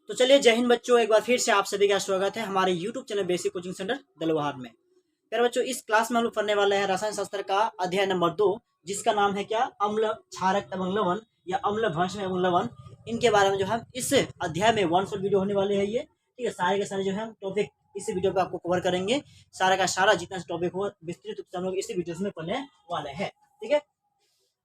तो चलिए जय हिंद बच्चों, एक बार फिर से आप सभी का स्वागत है हमारे YouTube channel basic coaching centre Dalwar में। प्यारे बच्चों, इस क्लास में हम लोग पढ़ने वाले हैं रसायन शास्त्र का अध्याय नंबर 2, जिसका नाम है क्या, अम्ल क्षारक एवं लवण या अम्ल भस्म एवं लवण। इनके बारे में जो हम इस अध्याय में 1 शॉट वीडियो होने वाले है। ये ठीक है, सारे के सारे जो है टॉपिक इसी वीडियो पे आपको कवर करेंगे। सारा का सारा जितना टॉपिक हो विस्तृत रूप से हम लोग इसी वीडियो में पढ़ने वाले हैं। ठीक है,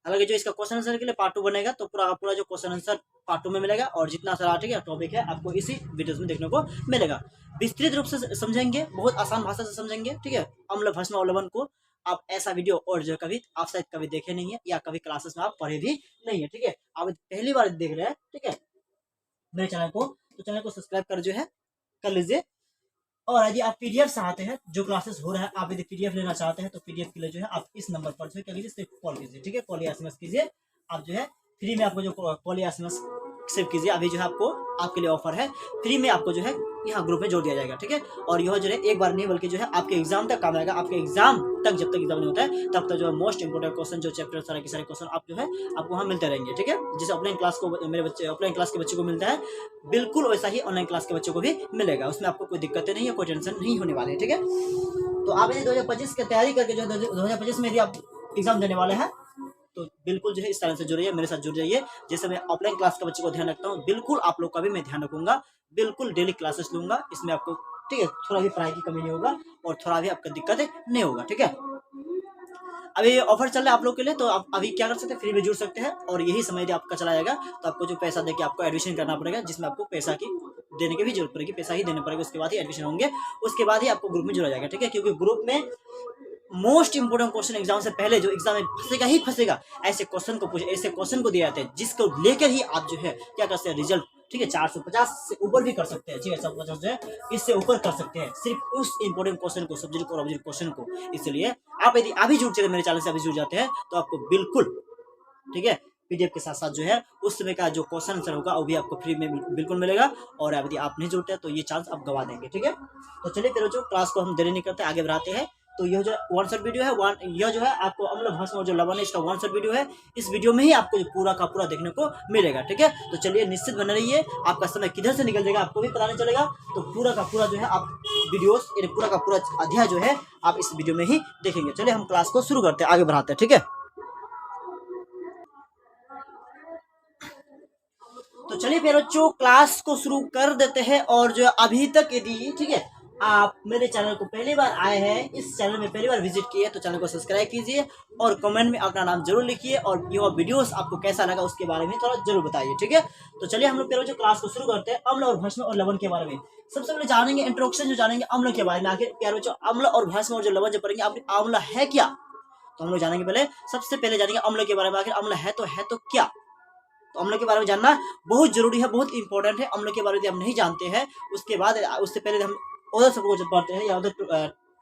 हालांकि जो इसका क्वेश्चन आंसर के लिए पार्ट 2 बनेगा, तो पूरा का पूरा जो क्वेश्चन आंसर पार्ट 2 में मिलेगा, और जितना सारा ठीक है टॉपिक है आपको इसी वीडियोस में देखने को मिलेगा। विस्तृत रूप से समझेंगे, बहुत आसान भाषा से समझेंगे। ठीक है, अम्ल भस्म और लवण को आप ऐसा वीडियो और जो कभी आप शायद कभी देखे नहीं है, या कभी क्लासेस में आप पढ़े भी नहीं है। ठीक है, आप पहली बार देख रहे हैं ठीक है मेरे चैनल को, तो चैनल को सब्सक्राइब कर जो है कर लीजिए। और यदि आप पीडीएफ चाहते हैं, जो क्लासेस हो रहा है, आप यदि पीडीएफ लेना चाहते हैं तो पीडीएफ के लिए जो है आप इस नंबर पर जो है क्या कीजिए, सिर्फ कॉल कीजिए। ठीक है, कॉल या एसएमएस कीजिए। आप जो है फ्री में आपको जो कॉल या एसएमएस सेव कीजिए। अभी जो है आपको आपके लिए ऑफर है, फ्री में आपको जो है यहाँ ग्रुप में जोड़ दिया जाएगा। ठीक है, और यह जो है एक बार नहीं बल्कि जो है आपके एग्जाम तक काम आएगा। आपके एग्जाम तक जब तक एग्जाम नहीं होता है तब तक जो है मोस्ट इंपोर्टेंट क्वेश्चन जो चैप्टर सारे के सारे क्वेश्चन आप जो है आपको वहाँ मिलते रहेंगे। ठीक है, जैसे ऑफलाइन क्लास को मेरे बच्चे ऑफलाइन क्लास के बच्चे को मिलता है, बिल्कुल वैसा ही ऑनलाइन क्लास के बच्चों को भी मिलेगा। उसमें आपको कोई दिक्कतें नहीं है, कोई टेंशन नहीं होने वाली है। ठीक है, तो आप यदि 2025 की तैयारी करके जो 2025 में यदि आप एग्जाम देने वाले हैं, तो बिल्कुल जो है इस तरह से जुड़िए, मेरे साथ जुड़ जाइए। जैसे मैं ऑफलाइन क्लास के बच्चे को ध्यान रखता हूँ, बिल्कुल आप लोग का भी मैं ध्यान रखूंगा। बिल्कुल डेली क्लासेस लूंगा, इसमें आपको ठीक है थोड़ा भी पढ़ाई की कमी नहीं होगा और थोड़ा भी आपका दिक्कत नहीं होगा। ठीक है, अभी ऑफर चल रहा है आप लोग के लिए, तो आप अभी क्या कर सकते हैं, फ्री में जुड़ सकते हैं। और यही समय यदि आपका चला जाएगा तो आपको जो पैसा देके आपको एडमिशन करना पड़ेगा, जिसमें आपको पैसा की देने की भी जरूरत पड़ेगी, पैसा ही देना पड़ेगा। उसके बाद ही एडमिशन होंगे, उसके बाद ही आपको ग्रुप में जुड़ा जाएगा। ठीक है, क्योंकि ग्रुप में मोस्ट इंपोर्टेंट क्वेश्चन एग्जाम से पहले जो एग्जाम में फंसेगा ही फंसेगा, ऐसे क्वेश्चन को पूछे, ऐसे क्वेश्चन को दिए जाते हैं जिसको लेकर ही आप जो है क्या करते हैं रिजल्ट। ठीक है, 450 से ऊपर भी कर सकते हैं। ठीक है, 150 जो है इससे ऊपर कर सकते हैं, सिर्फ उस इंपोर्टेंट क्वेश्चन को, सब्जेक्ट और ऑब्जेक्ट क्वेश्चन को। इसलिए आप यदि अभी जुड़ चुके मेरे चैनल से, अभी जुड़ जाते हैं तो आपको बिल्कुल ठीक है पीडीएफ के साथ साथ जो है उस समय का जो क्वेश्चन आंसर होगा वो भी आपको फ्री में बिल्कुल मिलेगा। और यदि आप नहीं जुड़ते हैं तो ये चांस आप गवा देंगे। ठीक है, तो चलिए फिर जो क्लास को हम देरी नहीं करते, आगे बढ़ाते हैं। तो यह जो 1 शॉट वीडियो है, यह जो है आपको अम्ल भस्म और जो लवण है, इसका 1 शॉट वीडियो है। इस वीडियो में ही आपको पूरा का पूरा देखने को मिलेगा। ठीक है, तो चलिए निश्चित बने रहिए, आपका समय किधर से निकल जाएगा आपको भी पता नहीं चलेगा। तो पूरा का पूरा जो है आप वीडियोस, पूरा का पूरा अध्याय जो है आप इस वीडियो में ही देखेंगे। चलिए हम क्लास को शुरू करते हैं, आगे बढ़ाते हैं। ठीक है, तो चलिए फिर बच्चों क्लास को शुरू कर देते हैं। और जो अभी तक यदि ठीक है आप मेरे चैनल को पहली बार आए हैं, इस चैनल में पहली बार विजिट किए, तो चैनल को सब्सक्राइब कीजिए और कमेंट में अपना नाम जरूर लिखिए, और यह वीडियोस आपको कैसा लगा उसके बारे में थोड़ा जरूर बताइए। ठीक है, तो चलिए हम लोग फिर बच्चों क्लास को शुरू करते हैं अम्ल और भस्म और लवण के बारे में। सबसे पहले जानेंगे इंट्रोडक्शन, जो जानेंगे अम्ल के बारे में। आखिर प्यारे बच्चों अम्ल और भस्म और जो लवण जो पढ़ेंगे, आप अम्ल है क्या, तो हम लोग जानेंगे। पहले सबसे पहले जानेंगे अम्ल के बारे में। आखिर अम्ल है तो क्या, तो अम्ल के बारे में जानना बहुत जरूरी है, बहुत इंपॉर्टेंट है। अम्ल के बारे में हम नहीं जानते हैं, उसके बाद उससे पहले हम उधर सबको जब पढ़ते हैं या उधर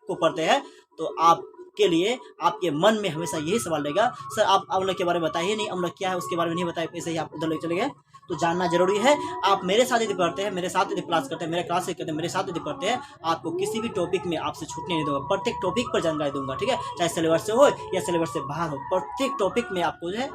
को पढ़ते हैं, तो आपके लिए आपके मन में हमेशा यही सवाल रहेगा, सर आप अम्ल के बारे में बताइए नहीं, अम्ल क्या है उसके बारे में नहीं बताए, ऐसे ही आप उधर ले चले गए। तो जानना जरूरी है। आप मेरे साथ यदि पढ़ते हैं, मेरे साथ यदि क्लास करते हैं, मेरे क्लास से करते हैं, मेरे साथ यदि पढ़ते हैं, आपको किसी भी टॉपिक में आपसे छूटने नहीं दूंगा। प्रत्येक टॉपिक पर जानकारी दूंगा। ठीक है, चाहे सिलेबस से हो या सिलेबस से बाहर हो, प्रत्येक टॉपिक में आपको जो है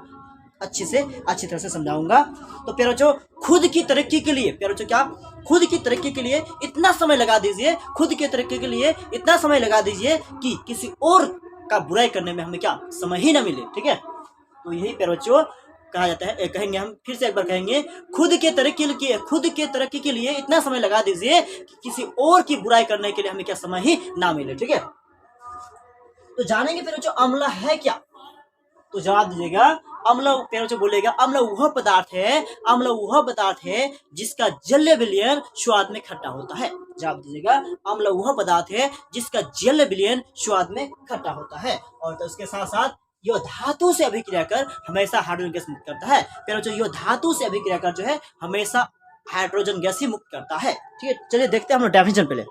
अच्छी तरह से समझाऊंगा। तो प्यारे बच्चों खुद की तरक्की के लिए, प्यारे बच्चों क्या, खुद की तरक्की के लिए इतना समय लगा दीजिए, खुद की तरक्की के लिए इतना समय लगा दीजिए कि किसी और का बुराई करने में हमें क्या समय ही ना मिले। ठीक है, तो यही प्यारे बच्चों कहा जाता है, कहेंगे हम फिर से एक बार कहेंगे, खुद के तरक्की के लिए इतना समय लगा दीजिए कि किसी और की बुराई करने के लिए हमें क्या समय ही ना मिले। ठीक है, तो जानेंगे फिर बच्चों अम्ल है क्या, तो जवाब दीजिएगा अम्ल। प्यारे बच्चों बोलेगा अम्ल वह पदार्थ है जिसका जलीय विलयन स्वाद में खट्टा होता है। जवाब दीजिएगा अम्ल वह पदार्थ है जिसका जलीय विलयन स्वाद में खट्टा होता है। और तो उसके साथ साथ यह धातु से अभिक्रिया कर हमेशा हाइड्रोजन गैस मुक्त करता है। प्यारे बच्चों यह धातु से अभिक्रिया कर जो है हमेशा हाइड्रोजन गैस ही मुक्त करता है। ठीक है, चलिए देखते हैं हम लोग डेफिनेशन पहले।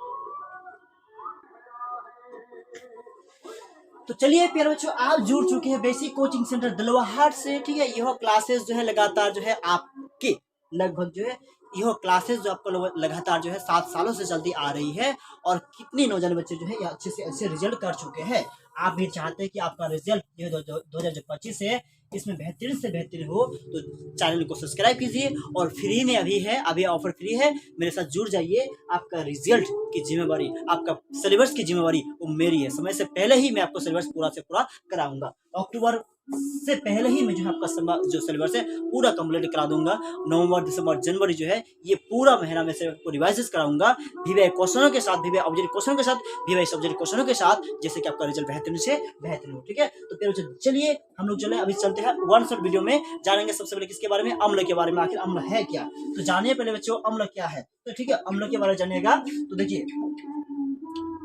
तो चलिए प्यारे बच्चों आप जुड़ चुके हैं बेसिक कोचिंग सेंटर दलवाहाट से। ठीक है, यह क्लासेस जो है लगातार जो है आपके लगभग जो है यह क्लासेस जो आपको लगातार जो है 7 सालों से चलती आ रही है, और कितने नौजवान बच्चे जो है अच्छे से अच्छे रिजल्ट कर चुके हैं। आप भी चाहते हैं कि आपका रिजल्ट जो 2025 है इसमें बेहतरीन से बेहतरीन हो तो चैनल को सब्सक्राइब कीजिए और फ्री में अभी है, अभी ऑफर फ्री है, मेरे साथ जुड़ जाइए। आपका रिजल्ट की जिम्मेवारी, आपका सिलेबस की जिम्मेवारी वो मेरी है। समय से पहले ही मैं आपको सिलेबस पूरा से पूरा कराऊंगा। अक्टूबर से पहले ही मैं जो है आपका जो सिलेबस है पूरा कंप्लीट करा दूंगा। नवंबर, दिसंबर, जनवरी जो है ये पूरा महीना में से रिवाइज कराऊंगा वीवीआई क्वेश्चनों के साथ, वीवीआई ऑब्जेक्टिव क्वेश्चनों के साथ, वीवीआई सब्जेक्ट क्वेश्चनों के साथ, जैसे कि आपका रिजल्ट बेहतरीन से बेहतरीन हो। ठीक है, तो फिर चलिए हम लोग चले अभी चलते हैं वन शॉट वीडियो में। जानेंगे सबसे पहले किसके बारे में, अम्ल के बारे में। आखिर अम्ल है क्या, तो जानिए पहले बच्चों अम्ल क्या है। तो ठीक है, अम्ल के बारे में जानिएगा। तो देखिए,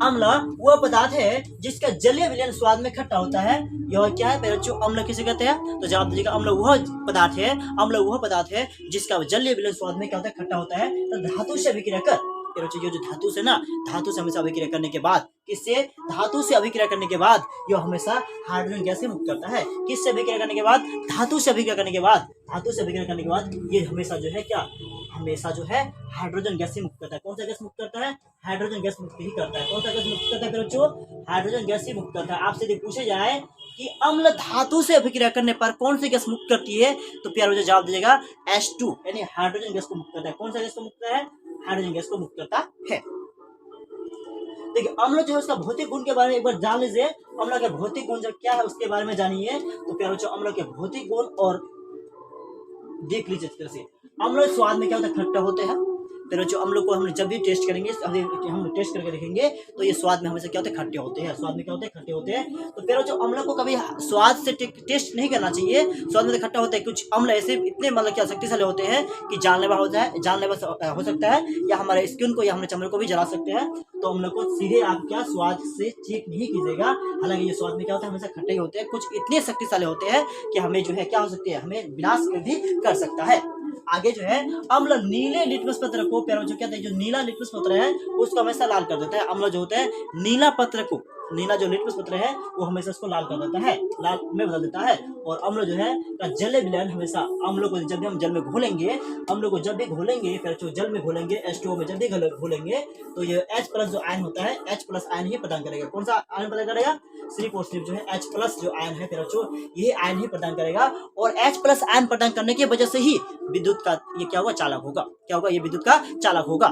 अम्ल वह पदार्थ है जिसका जलीय विलयन स्वाद में खट्टा होता है। यह क्या है बच्चों, अम्ल किसे कहते हैं? तो जवाब दीजिएगा, अम्ल वह पदार्थ है, अम्ल वह पदार्थ है जिसका जलीय विलयन स्वाद में क्या होता है, खट्टा होता है। तो धातु से अभिक्रिया कर, ये जो धातु से ना, धातु से हमेशा अभिक्रिया करने के बाद, किससे? धातु से अभिक्रिया करने के बाद यह हमेशा हाइड्रोजन गैस से मुक्त करता है। किससे अभिक्रिया करने के बाद? धातु से अभिक्रिया करने के बाद, धातु से अभिक्रिया करने के बाद ये हमेशा जो है क्या, हमेशा जो है हाइड्रोजन गैस से मुक्त करता है। कौन सा गैस मुक्त करता है? हाइड्रोजन गैस मुक्त ही करता है। कौन सा गैस मुक्त करता है बच्चों? हाइड्रोजन गैस ही मुक्त करता है। आपसे यदि पूछे जाए कि अम्ल धातु से अभिक्रिया करने पर कौन सी गैस मुक्त करती है, तो प्यार बच्चों जवाब दीजिएगा H2 यानी हाइड्रोजन गैस को मुक्त करता है। कौन सा गैस को मुक्त करता है? हाइड्रोजन गैस को मुक्त करता है। देखिए, अम्ल जो है उसका भौतिक गुण के बारे में एक बार जान लीजिए। अम्ल का भौतिक गुण जो क्या है उसके बारे में जानिए। तो प्यार बच्चों, अम्ल के भौतिक गुण और देख लीजिए इस तरह से। अम्ल स्वाद में क्या होता है, खट्टा होते हैं। फिर जो अम्लों को हम जब भी टेस्ट करेंगे, हम टेस्ट करके देखेंगे तो ये स्वाद में हमेशा क्या होते हैं, खट्टे होते हैं। स्वाद में क्या होते हैं, खट्टे होते हैं। तो फिर जो अम्लों को कभी स्वाद से टेस्ट नहीं करना चाहिए। स्वाद में तो खट्टा होता है। कुछ अम्ल ऐसे इतने मतलब क्या शक्तिशाली होते हैं कि जानलेवा होता है, जानलेवा हो सकता है, या हमारे स्किन को या हमारे चमड़े को भी जला सकते हैं। तो अम्लों को सीधे आप क्या स्वाद से चेक नहीं कीजिएगा। हालांकि ये स्वाद में क्या होता है, हमेशा खट्टे होते हैं। कुछ इतने शक्तिशाली होते हैं कि हमें जो है क्या हो सकती है, हमें विनाश भी कर सकता है। आगे जो है, अम्ल नीले लिटमस पत्र को, प्यारे बच्चों क्या है, जो नीला लिटमस पत्र है उसको हमेशा लाल कर देता है। अम्ल जो होता है नीला पत्र को, नीला जो लिटमस पत्र है वो हमेशा उसको लाल कर देता है, लाल में बदल देता है। और अम्ल जो है का जलीय विलयन हमेशा, अम्लों को जब भी हम जल में घोलेंगे, अम्लों को जब भी घोलेंगे, फिर जो जल में घोलेंगे H2O में जब भी घोलेंगे तो ये H+ जो आयन होता है, H+ आयन ही प्रदान करेगा। कौन सा आयन प्रदान करेगा? सिर्फ और सिर्फ जो है H+ जो आयन है फिर ये आयन ही प्रदान करेगा। और H+ आयन प्रदान करने की वजह से ही विद्युत का ये क्या होगा, चालक होगा। क्या होगा? ये विद्युत का चालक होगा।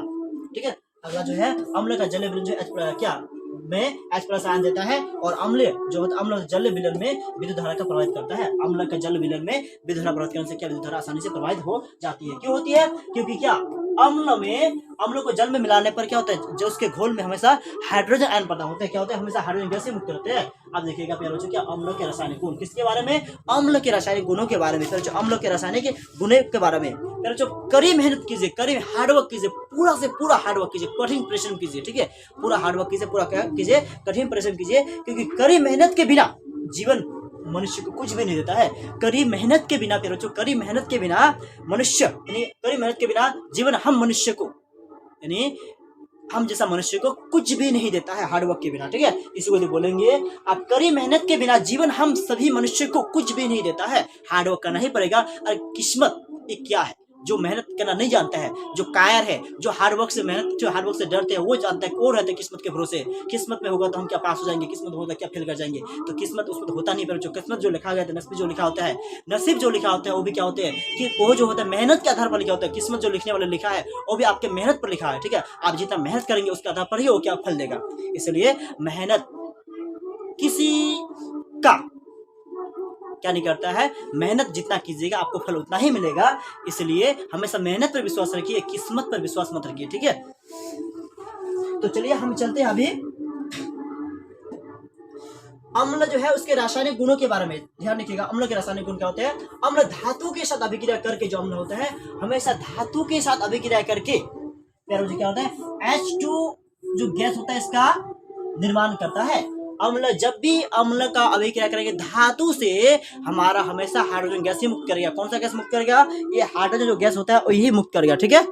ठीक है, अगला जो है, अम्ल का जलीय विलयन जो H+ क्या में H+ आयन देता है। और अम्ल जो होता है, अम्ल जल विलयन में विद्युत धारा का प्रभावित करता है। अम्ल का जल विलयन में विद्युत धारा प्रभावित करने से क्या, विद्युत धारा आसानी से प्रभावित हो जाती है। क्यों होती है? क्योंकि क्या, अम्ल को जल में मिलाने पर क्या होता है, जो उसके घोल में हमेशा हाइड्रोजन आयन पैदा होते हैं। क्या होते हैं? हमेशा हाइड्रोजन गैस से मुक्त होते हैं। अब देखिएगा प्यारे बच्चों, क्या अम्लों के रासायनिक गुण, किसके बारे में? अम्ल के रासायनिक गुणों के बारे में। फिर अम्लों के रासायनिक गुणों के बारे में फिर कड़ी मेहनत कीजिए, कड़ी हार्डवर्क कीजिए, पूरा से पूरा हार्डवर्क कीजिए, कठिन परिश्रम कीजिए। ठीक है, पूरा हार्डवर्क कीजिए, पूरा क्या कीजिए, कठिन परिश्रम कीजिए। क्योंकि कड़ी मेहनत के बिना जीवन मनुष्य को कुछ भी नहीं देता है। कड़ी मेहनत के बिना, फिर कड़ी मेहनत के बिना मनुष्य, यानी कड़ी मेहनत के बिना जीवन हम मनुष्य को, यानी हम जैसा मनुष्य को कुछ भी नहीं देता है हार्डवर्क के बिना। ठीक है, इसी को बोलेंगे आप, कड़ी मेहनत के बिना जीवन हम सभी मनुष्य को कुछ भी नहीं देता है, हार्डवर्क करना ही पड़ेगा। और किस्मत ये क्या है, जो मेहनत करना नहीं जानता है, जो कायर है, जो हार्डवर्क से हार्डवर्क से डरते हैं, वो जानता है, वो रहते हैं किस्मत के भरोसे। किस्मत में होगा तो हम क्या पास हो जाएंगे, किस्मत होगा क्या फेल कर जाएंगे। तो किस्मत उसमें तो होता नहीं, पर जो किस्मत जो लिखा गया था, नसीब जो लिखा होता है, नसीब जो लिखा होता है वो भी क्या होते हैं कि वो जो होता है मेहनत के आधार पर लिखा होता है। किस्मत जो लिखने वाले लिखा है वो भी आपके मेहनत पर लिखा है। ठीक है, आप जितना मेहनत करेंगे उसके आधार पर ही वो क्या फल देगा। इसलिए मेहनत किसी का क्या नहीं करता है, मेहनत जितना कीजिएगा आपको फल उतना ही मिलेगा। इसलिए हमेशा मेहनत पर विश्वास रखिए, किस्मत पर विश्वास मत रखिए। ठीक है, तो चलिए हम चलते हैं अभी अम्ल जो है उसके रासायनिक गुणों के बारे में। ध्यान रखिएगा, अम्ल के रासायनिक गुण क्या होते हैं। अम्ल धातु के साथ अभिक्रिया करके, जो अम्ल होता है हमेशा धातु के साथ अभिक्रिया करके क्या होता है, H2 जो गैस होता है इसका निर्माण करता है। अम्ल जब भी अम्ल का अभिक्रिया करेंगे धातु से, हमारा हमेशा हाइड्रोजन गैस ही मुक्त करेगा। कौन सा गैस मुक्त करेगा? ये हाइड्रोजन जो गैस होता है वही मुक्त करेगा। ठीक है,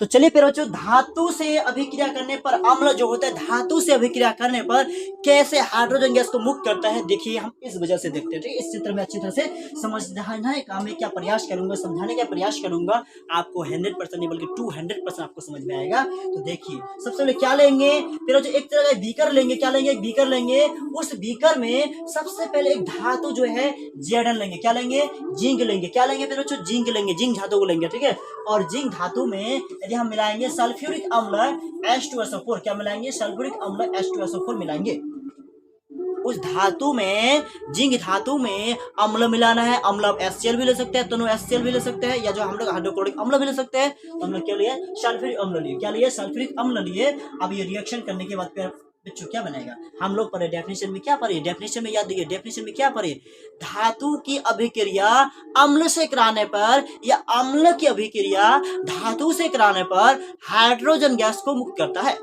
तो चलिए फिर बच्चों, धातु से अभिक्रिया करने पर अम्ल जो होता है, धातु से अभिक्रिया करने पर कैसे हाइड्रोजन गैस को मुक्त करता है, देखिए हम इस वजह से देखते हैं। ठीक है, इस चित्र में अच्छी तरह से समझने का मैं क्या प्रयास करूंगा, समझाने का प्रयास करूंगा, आपको 100% नहीं बल्कि 200% आपको समझ में आएगा। तो देखिए सबसे पहले क्या लेंगे, फिर जो एक तरह का बीकर लेंगे, क्या लेंगे, एक बीकर लेंगे। उस बीकर में सबसे पहले एक धातु जो है Zn लेंगे, क्या लेंगे, जिंक लेंगे, क्या लेंगे फिर बच्चों, जिंक लेंगे, जिंक धातु को लेंगे। ठीक है, और जिंक धातु में यदि हम मिलाएंगे सल्फ्यूरिक अम्ल H2SO4, क्या मिलाएंगे, सल्फ्यूरिक अम्ल H2SO4 मिलाएंगे। उस धातु में, जिंक धातु में अम्ल मिलाना है। अम्ल आप HCl भी ले सकते हैं, दोनों HCl भी ले सकते हैं, या जो हम लोग हाइड्रोक्लोरिक अम्ल भी ले सकते हैं। तो हम लोग क्या लिए, सल्फ्यूरिक अम्ल लिए, क्या लिए, सल्फ्यूरिक अम्ल लिए। अब ये रिएक्शन करने के बाद फिर बच्चों क्या बनेगा, हम लोग पढ़े डेफिनेशन में, क्या पढ़े, डेफिनेशन में याद दिए, डेफिनेशन में क्या पढ़े, धातु की अभिक्रिया अम्ल से कराने पर या अम्ल की अभिक्रिया धातु से कराने पर हाइड्रोजन गैस को मुक्त करता है।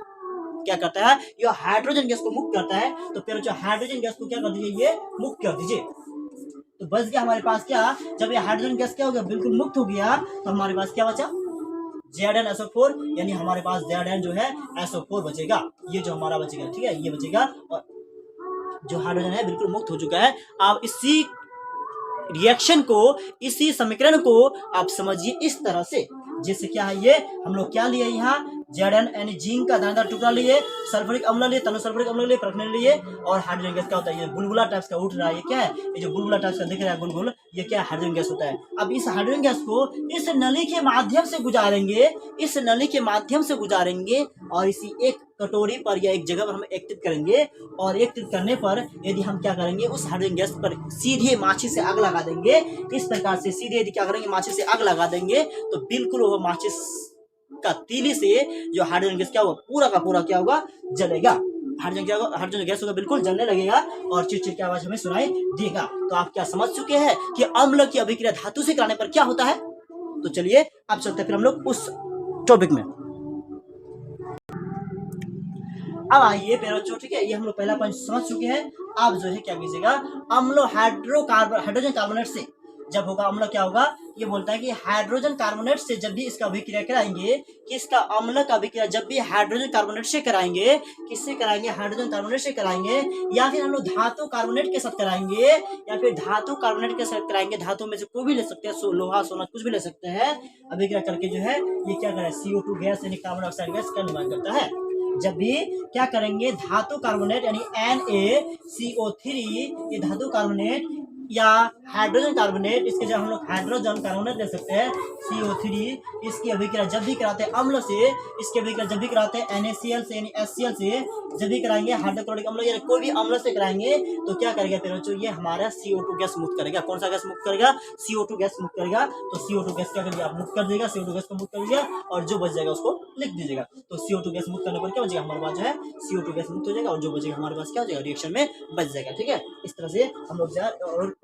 क्या करता है, ये हाइड्रोजन गैस को मुक्त करता है। तो फिर जो हाइड्रोजन गैस को क्या कर दीजिए, ये मुक्त कर दीजिए। तो बच गया हमारे पास क्या, जब ये हाइड्रोजन गैस क्या हो गया, बिल्कुल मुक्त हो गया, तो हमारे पास क्या बचा, ZnSO4, यानी हमारे पास Zn जो है SO4 बचेगा, ये जो हमारा बचेगा। ठीक है, ये बचेगा, और जो हाइड्रोजन है बिल्कुल मुक्त हो चुका है। आप इसी रिएक्शन को, इसी समीकरण को आप समझिए इस तरह से, जैसे क्या है, ये हम लोग क्या लिए यहाँ, Zn यानी जिंक का दानेदार टुकड़ा लिए, सल्फ्यूरिक अम्ल लिए, तनु सल्फ्यूरिक अम्ल लिए, परखने लिए, और हाइड्रोजन गैस क्या होता है, ये बुलबुला टाइप्स का उठ रहा है, ये क्या है, ये जो बुलबुला टाइप्स का दिख रहा है गुलगुल, ये क्या हाइड्रोजन गैस होता है। अब इस हाइड्रोजन गैस को इस नली के माध्यम से गुजारेंगे, इस नली के माध्यम से गुजारेंगे, और इसी एक कटोरी पर या एक जगह पर हम एकत्रित करेंगे, और एकत्रित करने पर यदि हम क्या करेंगे, उस हाइड्रोजन गैस पर सीधे माचिस से आग लगा देंगे। इस प्रकार से सीधे यदि क्या करेंगे, माचिस से आग लगा देंगे, तो बिल्कुल वो माचिस का तीली से जो हाइड्रोजन गैस क्या होगा, पूरा का पूरा क्या होगा, जलेगा। हाइड्रोजन क्या होगा, हाइड्रोजन गैस होगा, बिल्कुल जलने लगेगा, और चिड़चिड़ की आवाज हमें सुनाई देगा। तो आप क्या समझ चुके हैं कि अम्ल की अभिक्रिया धातु से कराने पर क्या होता है। तो चलिए अब चलते हैं फिर हम लोग उस टॉपिक में। अब आइए फिर बच्चों, ठीक है, ये हम लोग पहला पॉइंट समझ चुके हैं। अब जो है क्या कीजिएगा, अम्ल हाइड्रोजन कार्बोनेट से जब होगा, अम्ल क्या होगा, ये बोलता है कि हाइड्रोजन कार्बोनेट से जब भी इसका अभिक्रिया कराएंगे, किसका, अम्ल का अभिक्रिया जब भी हाइड्रोजन कार्बोनेट से कराएंगे, किससे कराएंगे, हाइड्रोजन कार्बोनेट से कराएंगे, या फिर हम लोग धातु कार्बोनेट के साथ कराएंगे, या फिर धातु कार्बोनेट के साथ कराएंगे, धातु में से कोई भी ले सकते हैं, लोहा सोना कुछ भी ले सकते हैं। अभिक्रिया करके जो है ये क्या करे, CO2 गैस यानी कार्बन डाइऑक्साइड गैस का निर्माण करता है। जब भी क्या करेंगे, धातु कार्बोनेट यानी NaCO3, ये धातु कार्बोनेट या हाइड्रोजन कार्बोनेट, इसके जब हम लोग हाइड्रोजन कार्बोनेट ले सकते हैं CO3, इसकी अभिक्रिया जब भी कराते हैं अम्ल से, इसकी अभिक्रिया जब भी कराते हैं NaCl से यानी HCl से, जब भी कराएंगे हाइड्रोक्लोरिक अम्ल या कोई भी अम्ल से कराएंगे, तो क्या करेगा फिर बच्चों, ये हमारा CO2 गैस मुक्त करेगा। कौन सा गैस मुक्त करेगा, CO2 गैस मुक्त करेगा। तो CO2 गैस क्या करेगा, आप मुक्त कर देगा, CO2 गैस को मुक्त कर दिया, और जो बच जाएगा उसको लिख दीजिएगा। तो CO2 गैस मुक्त करने पर क्या बचेगा, हमारे पास जो है CO2 गैस मुक्त हो जाएगा, और जो बचेगा हमारे पास क्या हो जाएगा, रिएक्शन में बच जाएगा। ठीक है, इस तरह से हम लोग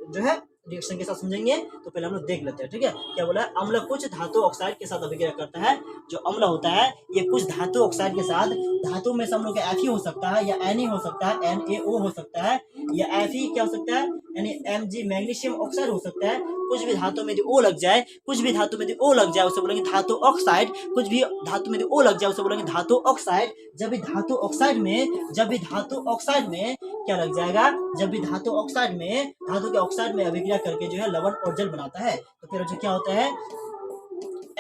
जो है रिएक्शन के साथ समझेंगे। तो पहले हम लोग देख लेते हैं। ठीक है, क्या बोला है, अम्ल कुछ धातु ऑक्साइड के साथ अभिक्रिया करता है। जो अम्ल होता है ये कुछ धातु ऑक्साइड के साथ, धातु में से हम लोग Fe हो सकता है, या Na हो सकता है, NaO हो सकता है, या Fe क्या हो सकता है, यानी Mg मैग्नीशियम ऑक्साइड हो सकता है। कुछ भी धातु में यदि O लग जाए, कुछ भी धातु में यदि O लग जाए उसे बोलेंगे धातु ऑक्साइड। कुछ भी धातु में यदि O लग जाए उसे बोलेंगे धातु ऑक्साइड। जब भी धातु ऑक्साइड में क्या लग जाएगा, जब भी धातु ऑक्साइड में, धातु के ऑक्साइड में अभिक्रिया करके जो है लवण और जल बनाता है, तो फिर जो क्या होता है,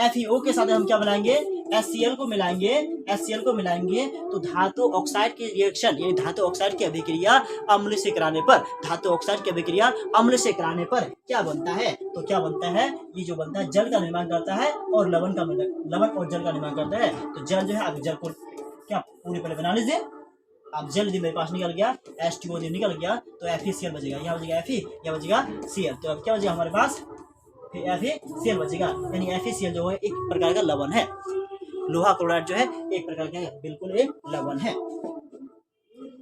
FeO के साथ हम क्या बनाएंगे, HCl को मिलाएंगे, तो धातु ऑक्साइड की रिएक्शन यानी धातु ऑक्साइड की अभिक्रिया अम्ल से कराने पर, धातु ऑक्साइड की अभिक्रिया अम्ल से कराने पर क्या बनता है, तो क्या बनता है, ये जो बनता है जल का निर्माण करता है, और लवण और जल का निर्माण करता है। तो जल जो है, आप जल को क्या पूरी पहले बना लीजिए। आप जल यदि मेरे पास निकल गया, H2O निकल गया, तो FeCl बचेगा, यहाँ बचेगा Fe, यहाँ बचेगा Cl। तो अब क्या बचेगा हमारे पास, FeCl बचेगा, यानी FeCl जो है एक प्रकार का लवण है। लोहा क्लोराइड जो है एक प्रकार का बिल्कुल एक लवण है।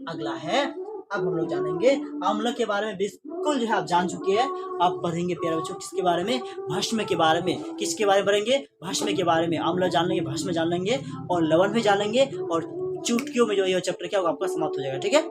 अगला है, अब हम लोग जानेंगे अम्ल के बारे में। बिल्कुल जो है आप जान चुके हैं। अब पढ़ेंगे प्यारे बच्चों किसके बारे में, भस्म के बारे में। किसके बारे में पढ़ेंगे, भस्म के बारे में। अम्ल जान लेंगे, भस्म जान लेंगे, और लवण भी जान लेंगे, और चुटकियों में जो ये चैप्टर क्या होगा आपका समाप्त हो जाएगा। ठीक है,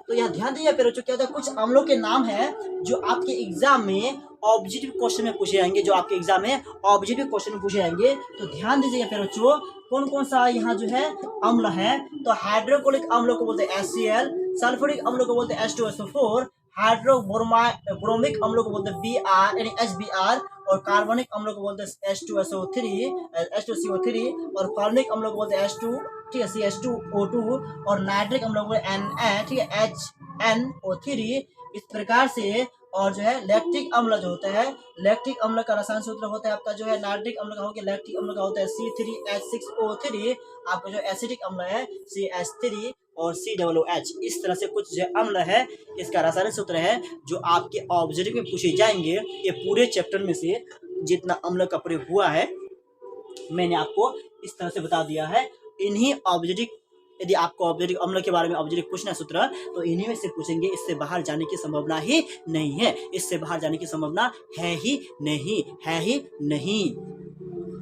तो यहाँ ध्यान दीजिए फिर बच्चों, क्या होता है, कुछ अम्लों के नाम है जो आपके एग्जाम में ऑब्जेक्टिव क्वेश्चन में पूछे जाएंगे, जो आपके एग्जाम में ऑब्जेक्टिव क्वेश्चन में पूछे जाएंगे। तो ध्यान दीजिएगा फिर बच्चों, कौन कौन सा यहाँ जो है अम्ल है। तो हाइड्रोक्लोरिक अम्ल को बोलते हैं HCl, सल्फ्यूरिक अम्ल को बोलते हैं H2SO4, हाइड्रोब्रोमिक अम्ल को बोलते हैं Br यानी HBr, और कार्बनिक अम्ल को बोलते हैं H2CO3 और फॉर्मिक अम्ल को बोलते हैं H2, ठीक है, CH2O2, और नाइट्रिक अम्ल को बोलते हैं Na, ठीक है, HNO3। इस प्रकार से, और जो है लैक्टिक अम्ल जो होता है, लैक्टिक अम्ल का रसायन सूत्र होता है आपका जो है नाइट्रिक अम्ल का हो गया, लैक्टिक अम्ल का होता है C3H6O3, आपका जो एसिडिक अम्ल है CH3 और COOH। इस तरह से कुछ जो अम्ल है इसका रासायनिक सूत्र है जो आपके ऑब्जेक्टिव में पूछे जाएंगे। ये पूरे चैप्टर में से जितना अम्ल का प्रयोग हुआ है मैंने आपको इस तरह से बता दिया है। इन्हीं ऑब्जेक्टिव, यदि आपको ऑब्जेक्टिव अम्ल के बारे में ऑब्जेक्टिव पूछना सूत्र, तो इन्हीं में से पूछेंगे। इससे बाहर जाने की संभावना ही नहीं है, इससे बाहर जाने की संभावना है ही नहीं।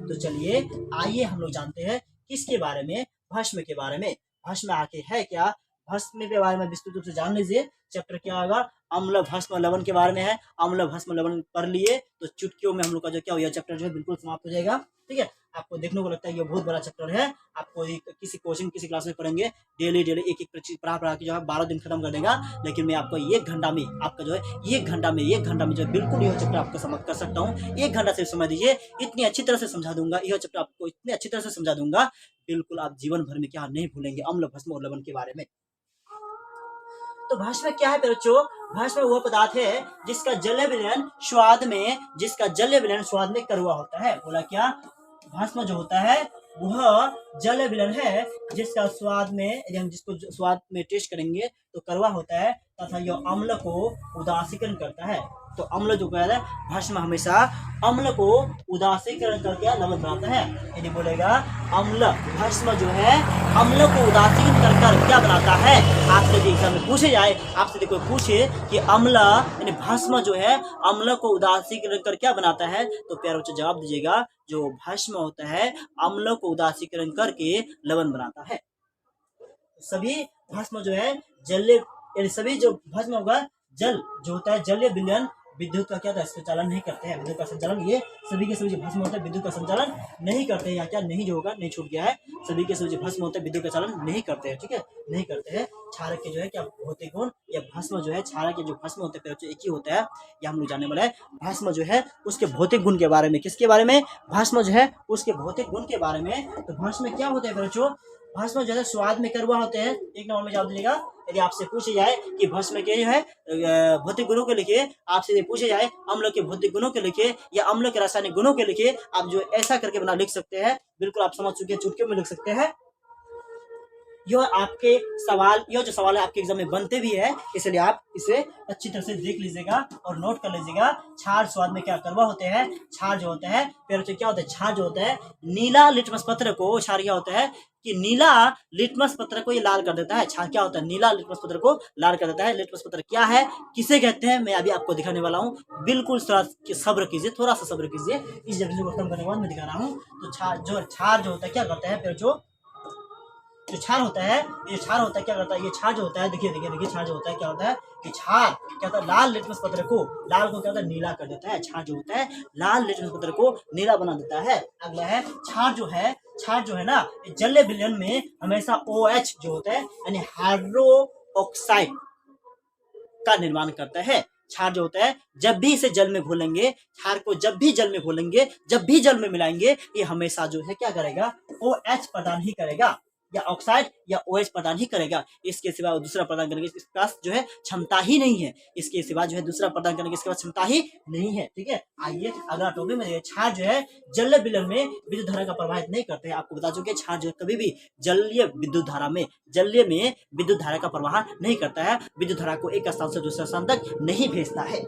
तो चलिए आइए हम लोग जानते हैं किसके बारे में, भस्म के बारे में। भस्म आके है क्या, भस्म के बारे में विस्तृत रूप से जान लीजिए। चैप्टर क्या होगा, अम्ल भस्म लवण के बारे में है। अम्ल भस्म लवण पढ़ लिए तो चुटकियों में हम लोग का जो क्या हो, चैप्टर जो है बिल्कुल समाप्त हो जाएगा। ठीक है, आपको देखने को लगता है ये बहुत बड़ा चैप्टर है। आपको किसी कोचिंग किसी क्लास में पढ़ेंगे, डेली एक चीज पढ़ा के जो है 12 दिन खत्म कर देगा। लेकिन मैं आपको 1 घंटा में, आपका जो है 1 घंटा में जो है बिल्कुल यह चैप्टर आपको समझ कर सकता हूँ। 1 घंटा से समय दीजिए, इतनी अच्छी तरह से समझा दूंगा, यह चैप्टर आपको इतनी अच्छी तरह से समझा दूंगा, बिल्कुल आप जीवन भर में क्या नहीं भूलेंगे अम्ल भस्म और लवण के बारे में। तो भस्म क्या है बच्चों, भस्म वह पदार्थ है जिसका जलीय विलयन स्वाद में कड़वा होता है। बोला क्या, भस्म जो होता है वह जलीय विलयन है जिसका स्वाद में, यदि हम जिसको स्वाद में टेस्ट करेंगे तो कड़वा होता है तथा यह अम्ल को उदासीकरण करता है। तो अम्ल जो कहता है, भस्म हमेशा अम्ल को उदासीकरण करके लवण बनाता है। यदि बोलेगा अम्ल भस्म जो है अम्ल को उदासीकरण कर क्या बनाता है, आपसे यदि एग्जाम में पूछे जाए, आपसे यदि कोई पूछे कि अम्ल यानी भस्म जो है अम्ल को उदासीकरण कर क्या बनाता है, तो प्यारे बच्चों जवाब दीजिएगा, जो भस्म होता है अम्ल को उदासीकरण करके लवण बनाता है। सभी भस्म जो है जलीय, यानी सभी जो भस्म होगा, जल जो होता है जलीय विलयन विद्युत का क्या संचालन नहीं करते हैं। विद्युत का संचालन, ये सभी के सभी जो भस्म होता है विद्युत का संचालन नहीं करते हैं। या क्या नहीं जो होगा, नहीं छूट गया है, सभी के सभी जो भस्म होते हैं विद्युत का चालन नहीं करते हैं। ठीक है, नहीं करते हैं। क्षारक के जो है क्या भौतिक गुण, या भस्म जो है क्षारक के जो भस्म होते हैं एक ही होता है, या हम लोग जानने वाला है। भस्म जो है उसके भौतिक गुण के बारे में, किसके बारे में, भस्म जो है उसके भौतिक गुण के बारे में। तो भस्म क्या होते हैं बच्चों, भस्म जो है स्वाद में कड़वा होते हैं। एक नंबर में जवाब दीजिएगा। यदि आपसे पूछे जाए कि भस्म के जो है भौतिक गुणों के लिखिए, आपसे यदि पूछे जाए अम्ल के भौतिक गुणों के लिखिए या अम्ल के रासायनिक गुणों के लिखिए, आप जो ऐसा करके बना लिख सकते हैं, बिल्कुल आप समझ चुके हैं, चुटकियों में लिख सकते हैं। यह आपके सवाल, यह जो सवाल है आपके एग्जाम में बनते भी है, इसलिए आप इसे अच्छी तरह से देख लीजिएगा और नोट कर लीजिएगा। क्षार स्वाद में क्या कड़वा होते हैं। क्षार जो होता है, फिर क्या होता है, क्षार जो होता है नीला लिटमस पत्र को, क्षार क्या होता है कि नीला लिटमस पत्र को ये लाल कर देता है। क्षार क्या होता है, नीला लिटमस पत्र को लाल कर देता है। लिटमस पत्र क्या है, किसे कहते हैं, मैं अभी आपको दिखाने वाला हूँ। बिल्कुल सब्र कीजिए, थोड़ा सा सब्र कीजिए, इस जगह को खत्म करने के बाद मैं दिखा रहा हूँ। तो क्षार जो होता है क्या करता है, फिर जो क्षार होता है, ये क्षार होता है क्या करता है, ये क्षार जो होता है, देखिए क्षार जो होता है क्या होता है, ये क्षार क्या होता है, लाल लिटमस पत्र को, लाल को क्या होता है, नीला कर देता है। क्षार जो होता है लाल लिटमस पत्र को नीला बना देता है। अगला है क्षार जो है ना, जलीय विलयन में हमेशा OH जो होता है यानी हाइड्रोक्साइड का निर्माण करता है। क्षार जो होता है जब भी इसे जल में घोलेंगे, क्षार को जब भी जल में घोलेंगे, जब भी जल में मिलाएंगे, ये हमेशा जो है क्या करेगा, OH प्रदान ही करेगा, या ऑक्साइड या OH प्रदान ही करेगा। इसके सिवा दूसरा प्रदान करने की इसके पास जो है क्षमता ही नहीं है। इसके सिवा जो है दूसरा प्रदान करने की इसके पास क्षमता ही नहीं है। ठीक है, आइए अगला टॉपिक में देखिए। क्षार जो है जलीय विलयन में विद्युत धारा का प्रवाहित नहीं करते हैं। आपको बता चुके क्षार जो है कभी भी जलीय विद्युत में विद्युत धारा का प्रवाह नहीं करता है। विद्युत धारा को एक स्थान से दूसरे स्थान तक नहीं भेजता है।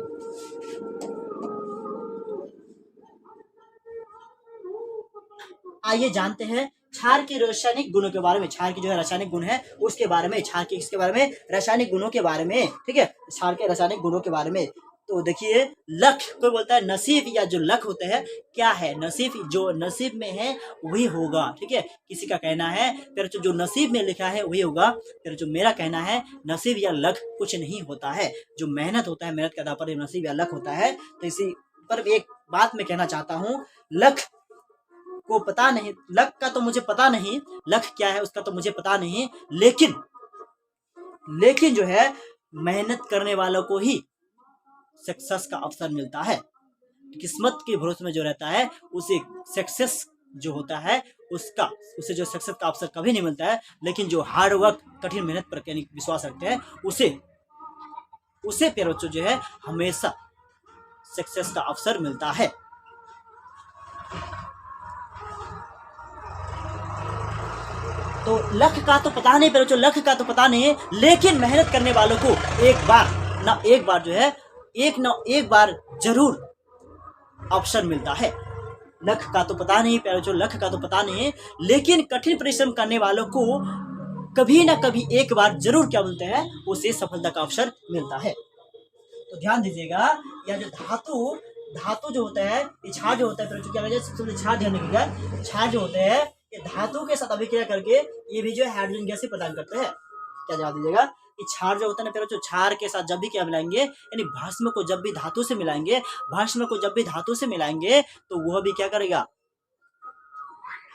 आइए जानते हैं क्षार के रासायनिक गुणों के बारे में। क्षार के जो है रासायनिक गुण है उसके बारे में, क्षार के इसके बारे में, रासायनिक गुणों के बारे में। ठीक है, क्षार के रासायनिक गुणों के बारे में। तो देखिए लक, कोई बोलता है नसीब या जो लक होता है क्या है, नसीब जो नसीब में है वही होगा, ठीक है। किसी का कहना है फिर जो नसीब में लिखा है वही होगा, फिर जो मेरा कहना है नसीब या लक कुछ नहीं होता है, जो मेहनत होता है मेहनत के आधार पर नसीब या लक होता है। तो इसी पर एक बात मैं कहना चाहता हूँ, लक को पता नहीं, लक का तो मुझे पता नहीं, लक क्या है उसका तो मुझे पता नहीं, लेकिन जो है मेहनत करने वालों को ही सक्सेस का अवसर मिलता है। किस्मत के भरोसे में जो रहता है उसे सक्सेस जो होता है उसे जो सक्सेस का अवसर कभी नहीं मिलता है, लेकिन जो हार्ड वर्क कठिन मेहनत पर विश्वास रखते हैं उसे प्यारे बच्चों जो है हमेशा सक्सेस का अवसर मिलता है। तो लक का तो पता नहीं प्यारे बच्चों, लक का तो पता नहीं, लेकिन मेहनत करने वालों को एक बार जो है एक बार जरूर अवसर मिलता है। लक का तो पता नहीं प्यारे बच्चों, लक का तो पता नहीं, लेकिन कठिन परिश्रम करने वालों को कभी ना कभी एक बार जरूर क्या बोलते हैं, उसे सफलता का अवसर मिलता है। तो ध्यान दीजिएगा, यह जो धातु जो होता है, ये क्षार जो होता है, क्या सबसे क्षार ध्यान रखिएगा, क्षार जो होते हैं ये धातु के साथ अभिक्रिया करके ये भी जो है हाइड्रोजन गैस प्रदान करते हैं। क्या जवाब दीजिएगा, कि क्षार जो होता है ना फिर जो क्षार के साथ जब भी क्या मिलाएंगे, यानी भस्म को जब भी धातु से मिलाएंगे तो वह भी क्या करेगा,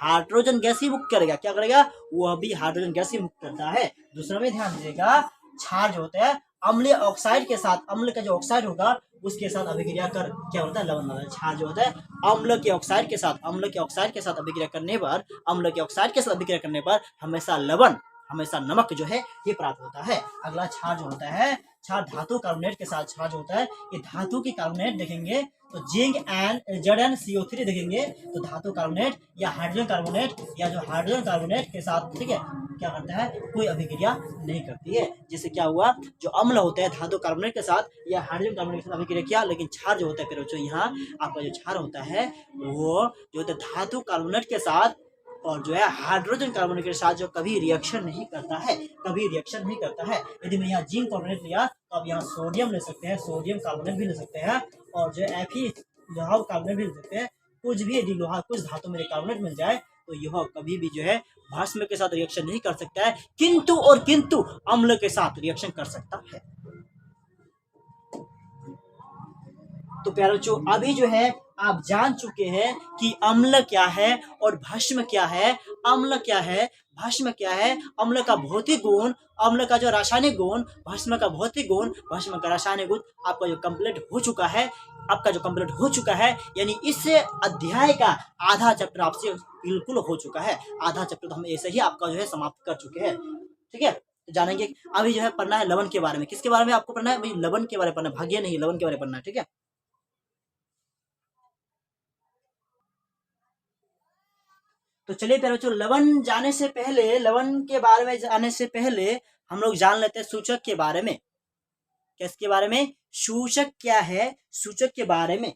हाइड्रोजन गैस ही मुक्त करेगा। क्या करेगा, वह भी हाइड्रोजन गैस ही मुक्त करता है। दूसरा में ध्यान दीजिएगा, क्षार जो होता है अम्लीय ऑक्साइड के साथ, अम्ल का जो ऑक्साइड होगा उसके साथ अभिक्रिया कर क्या होता है, लवण बनता है। क्षार जो होता है अम्ल के ऑक्साइड के साथ अभिक्रिया करने पर हमेशा नमक जो है ये प्राप्त होता है। अगला क्षार जो होता है, क्षार धातु कार्बोनेट के साथ, क्षार जो होता है ये धातु की कार्बोनेट देखेंगे तो जिंक एंड ZnCO3 देखेंगे, तो धातु कार्बोनेट या हाइड्रोजन कार्बोनेट के साथ, ठीक है, क्या करता है, कोई अभिक्रिया नहीं करती है। जैसे क्या हुआ, जो अम्ल होते हैं धातु कार्बोनेट के साथ या हाइड्रोजन कार्बोनेट के साथ अभिक्रिया किया, लेकिन क्षार जो होता है फिर जो यहाँ आपका जो क्षार होता है वो जो होता है धातु कार्बोनेट के साथ और जो है हाइड्रोजन कार्बोनेट के साथ जो कभी रिएक्शन नहीं करता है। यदि मैं यहाँ जिंक कार्बोनेट लिया तो आप यहाँ सोडियम ले सकते हैं, सोडियम कार्बोनेट भी ले सकते हैं, और जो Fe लोहा कार्बोनेट भी ले सकते हैं। कुछ भी यदि लोहा कुछ धातु में कार्बोनेट मिल जाए तो यह कभी भी जो है भस्म के साथ रिएक्शन नहीं कर सकता है, किंतु अम्ल के साथ रिएक्शन कर सकता है। तो प्यारे बच्चों अभी जो है आप जान चुके हैं कि अम्ल क्या है और भस्म क्या है। अम्ल क्या है, भस्म क्या है, अम्ल का भौतिक गुण, अम्ल का जो रासायनिक गुण, भस्म का भौतिक गुण, भस्म का रासायनिक गुण आपका जो कंप्लीट हो चुका है, यानी इस अध्याय का आधा चैप्टर आपसे बिल्कुल हो चुका है। आधा चैप्टर तो हम ऐसे ही आपका जो है समाप्त कर चुके हैं, ठीक है। जानेंगे अभी जो है पढ़ना है लवण के बारे में। किसके बारे में आपको पढ़ना है भाई, लवण के बारे में पढ़ना, भाग्य नहीं, लवण के बारे में पढ़ना है, ठीक है। तो चलिए प्यारे बच्चों लवण के बारे में जाने से पहले हम लोग जान लेते हैं सूचक के बारे में। किसके बारे में, सूचक क्या है, सूचक के बारे में,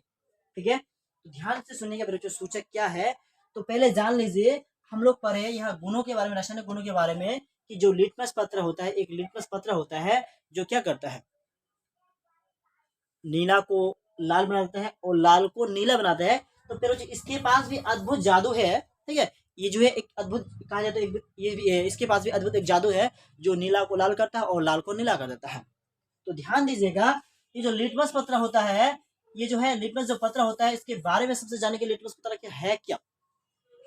ठीक है। तो ध्यान से सुनिएगा प्यारे बच्चों, सूचक क्या है तो पहले जान लीजिए। हम लोग पढ़े यहाँ गुणों के बारे में, रासायनिक गुणों के बारे में, कि जो लिटमस पत्र होता है, एक लिटमस पत्र होता है जो क्या करता है, नीला को लाल बना देता है और लाल को नीला बनाता है। तो प्यारे बच्चों इसके पास भी अद्भुत जादू है, ठीक है। ये जो है एक अद्भुत कहा जाता है, ये भी इसके पास भी अद्भुत एक जादू है जो नीला को लाल करता है और लाल को नीला कर देता है। तो ध्यान दीजिएगा, ये जो लिटमस पत्र होता है, ये जो है लिटमस जो पत्र होता है, इसके बारे में सबसे जानने के लिए लिटमस पत्र क्या है, क्या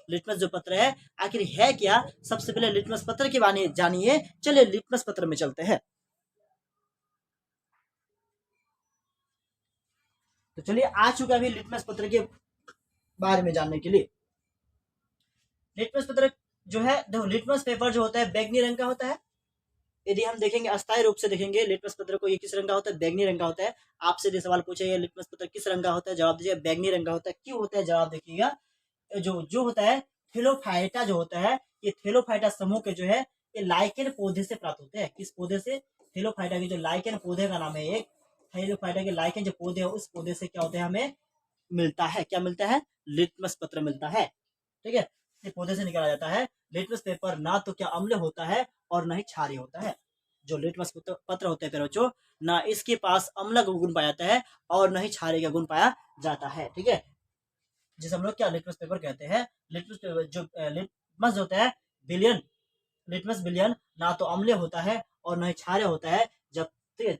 लिटमस जो पत्र है आखिर है क्या, सबसे पहले लिटमस पत्र के बारे में जानिए। चलिए लिटमस पत्र में चलते हैं। तो चलिए आ चुका अभी लिटमस पत्र के बारे में जानने के लिए। लिटमस पत्र जो है, देखो लिटमस पेपर जो होता है बैंगनी रंग का होता है। यदि हम देखेंगे अस्थायी रूप से देखेंगे लिटमस पत्र को, ये किस रंग का होता है, बैंगनी रंग का होता है। आपसे यदि सवाल पूछे ये लिटमस पत्र किस रंग का होता है, जवाब दीजिए बैंगनी रंग का होता है। क्यों होता है, जवाब देखिएगा, जो होता है थेलोफाइटा जो होता है, ये थेलोफाइटा समूह के जो है ये लाइकेन पौधे से प्राप्त होते हैं। किस पौधे से, थेलोफाइटा के जो लाइकेन पौधे का नाम है, एक थेलोफाइटा के लाइकेन जो पौधे है उस पौधे से क्या होता है, हमें मिलता है, क्या मिलता है, लिटमस पत्र मिलता है, ठीक है। ये पौधे से निकाला जाता है। लिटमस पेपर ना तो क्या अम्ल होता है और ना ही क्षारीय होता है। जो लिटमस पत्र होते हैं प्यारे बच्चों, ना इसके पास अम्ल का गुण पाया जाता है और न ही क्षारीय का गुण पाया जाता है। ठीक है, जिसे हम लोग क्या लिटमस पेपर कहते हैं। लिटमस पेपर जो लिटमस होता है विलयन, लिटमस विलयन ना तो अम्लीय होता है और न ही क्षारीय होता है। जब ठीक है,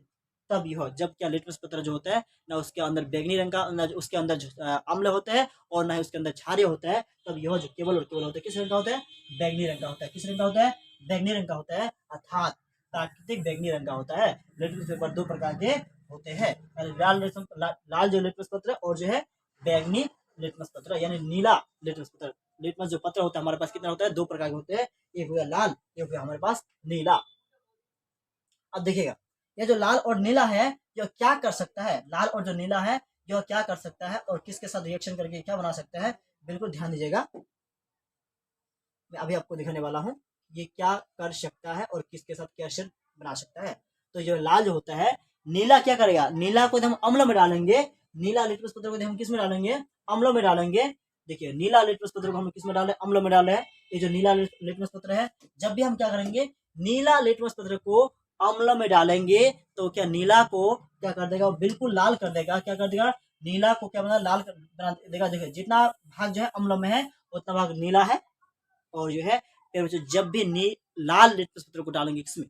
तब यह जब क्या लिटमस पत्र जो होता है ना उसके अंदर बैंगनी रंग का, ना उसके अंदर अम्ल होता है और ना ही उसके अंदर क्षारीय होता है, तब यह जो केवल और केवल होता है किस रंग का होता है, बैंगनी रंग का होता है। किस रंग का होता है, बैंगनी रंग का होता है, अर्थात प्राकृतिक बैंगनी रंग का होता है। लिटमस पेपर दो प्रकार के होते हैं, लाल जो लिटमस पत्र और जो है बैंगनी लिटमस पत्र, यानी नीला लिटमस पत्र। लिटमस जो पत्र होता है हमारे पास कितना होता है, दो प्रकार के होते हैं, एक हो गया लाल, एक हो गया हमारे पास नीला। अब देखिएगा ये जो लाल और नीला है यह क्या कर सकता है, लाल और जो नीला है यह क्या कर सकता है और किसके साथ रिएक्शन करके क्या बना सकता है, बिल्कुल ध्यान दीजिएगा। मैं अभी आपको दिखाने वाला हूँ ये क्या कर सकता है और किसके साथ क्या रिएक्शन बना सकता है। तो जो लाल जो होता है, नीला क्या करेगा, नीला को हम अम्ल में डालेंगे, नीला लिटमस पत्र को हम किस में डालेंगे, अम्ल में डालेंगे। देखिए नीला लिटमस पत्र को हम किस में डाले, अम्ल में डाले हैं। ये जो नीला लिटमस पत्र है, जब भी हम क्या करेंगे, नीला लिटमस पत्र को अम्ल में डालेंगे तो क्या नीला को क्या कर देगा, वो बिल्कुल लाल कर देगा। क्या कर देगा, नीला को क्या बना, लाल बना देगा। देखिए जितना भाग जो है अम्ल में है उतना भाग नीला है। और जो है जब भी लाल लिटमस पत्र को डालेंगे किसमें,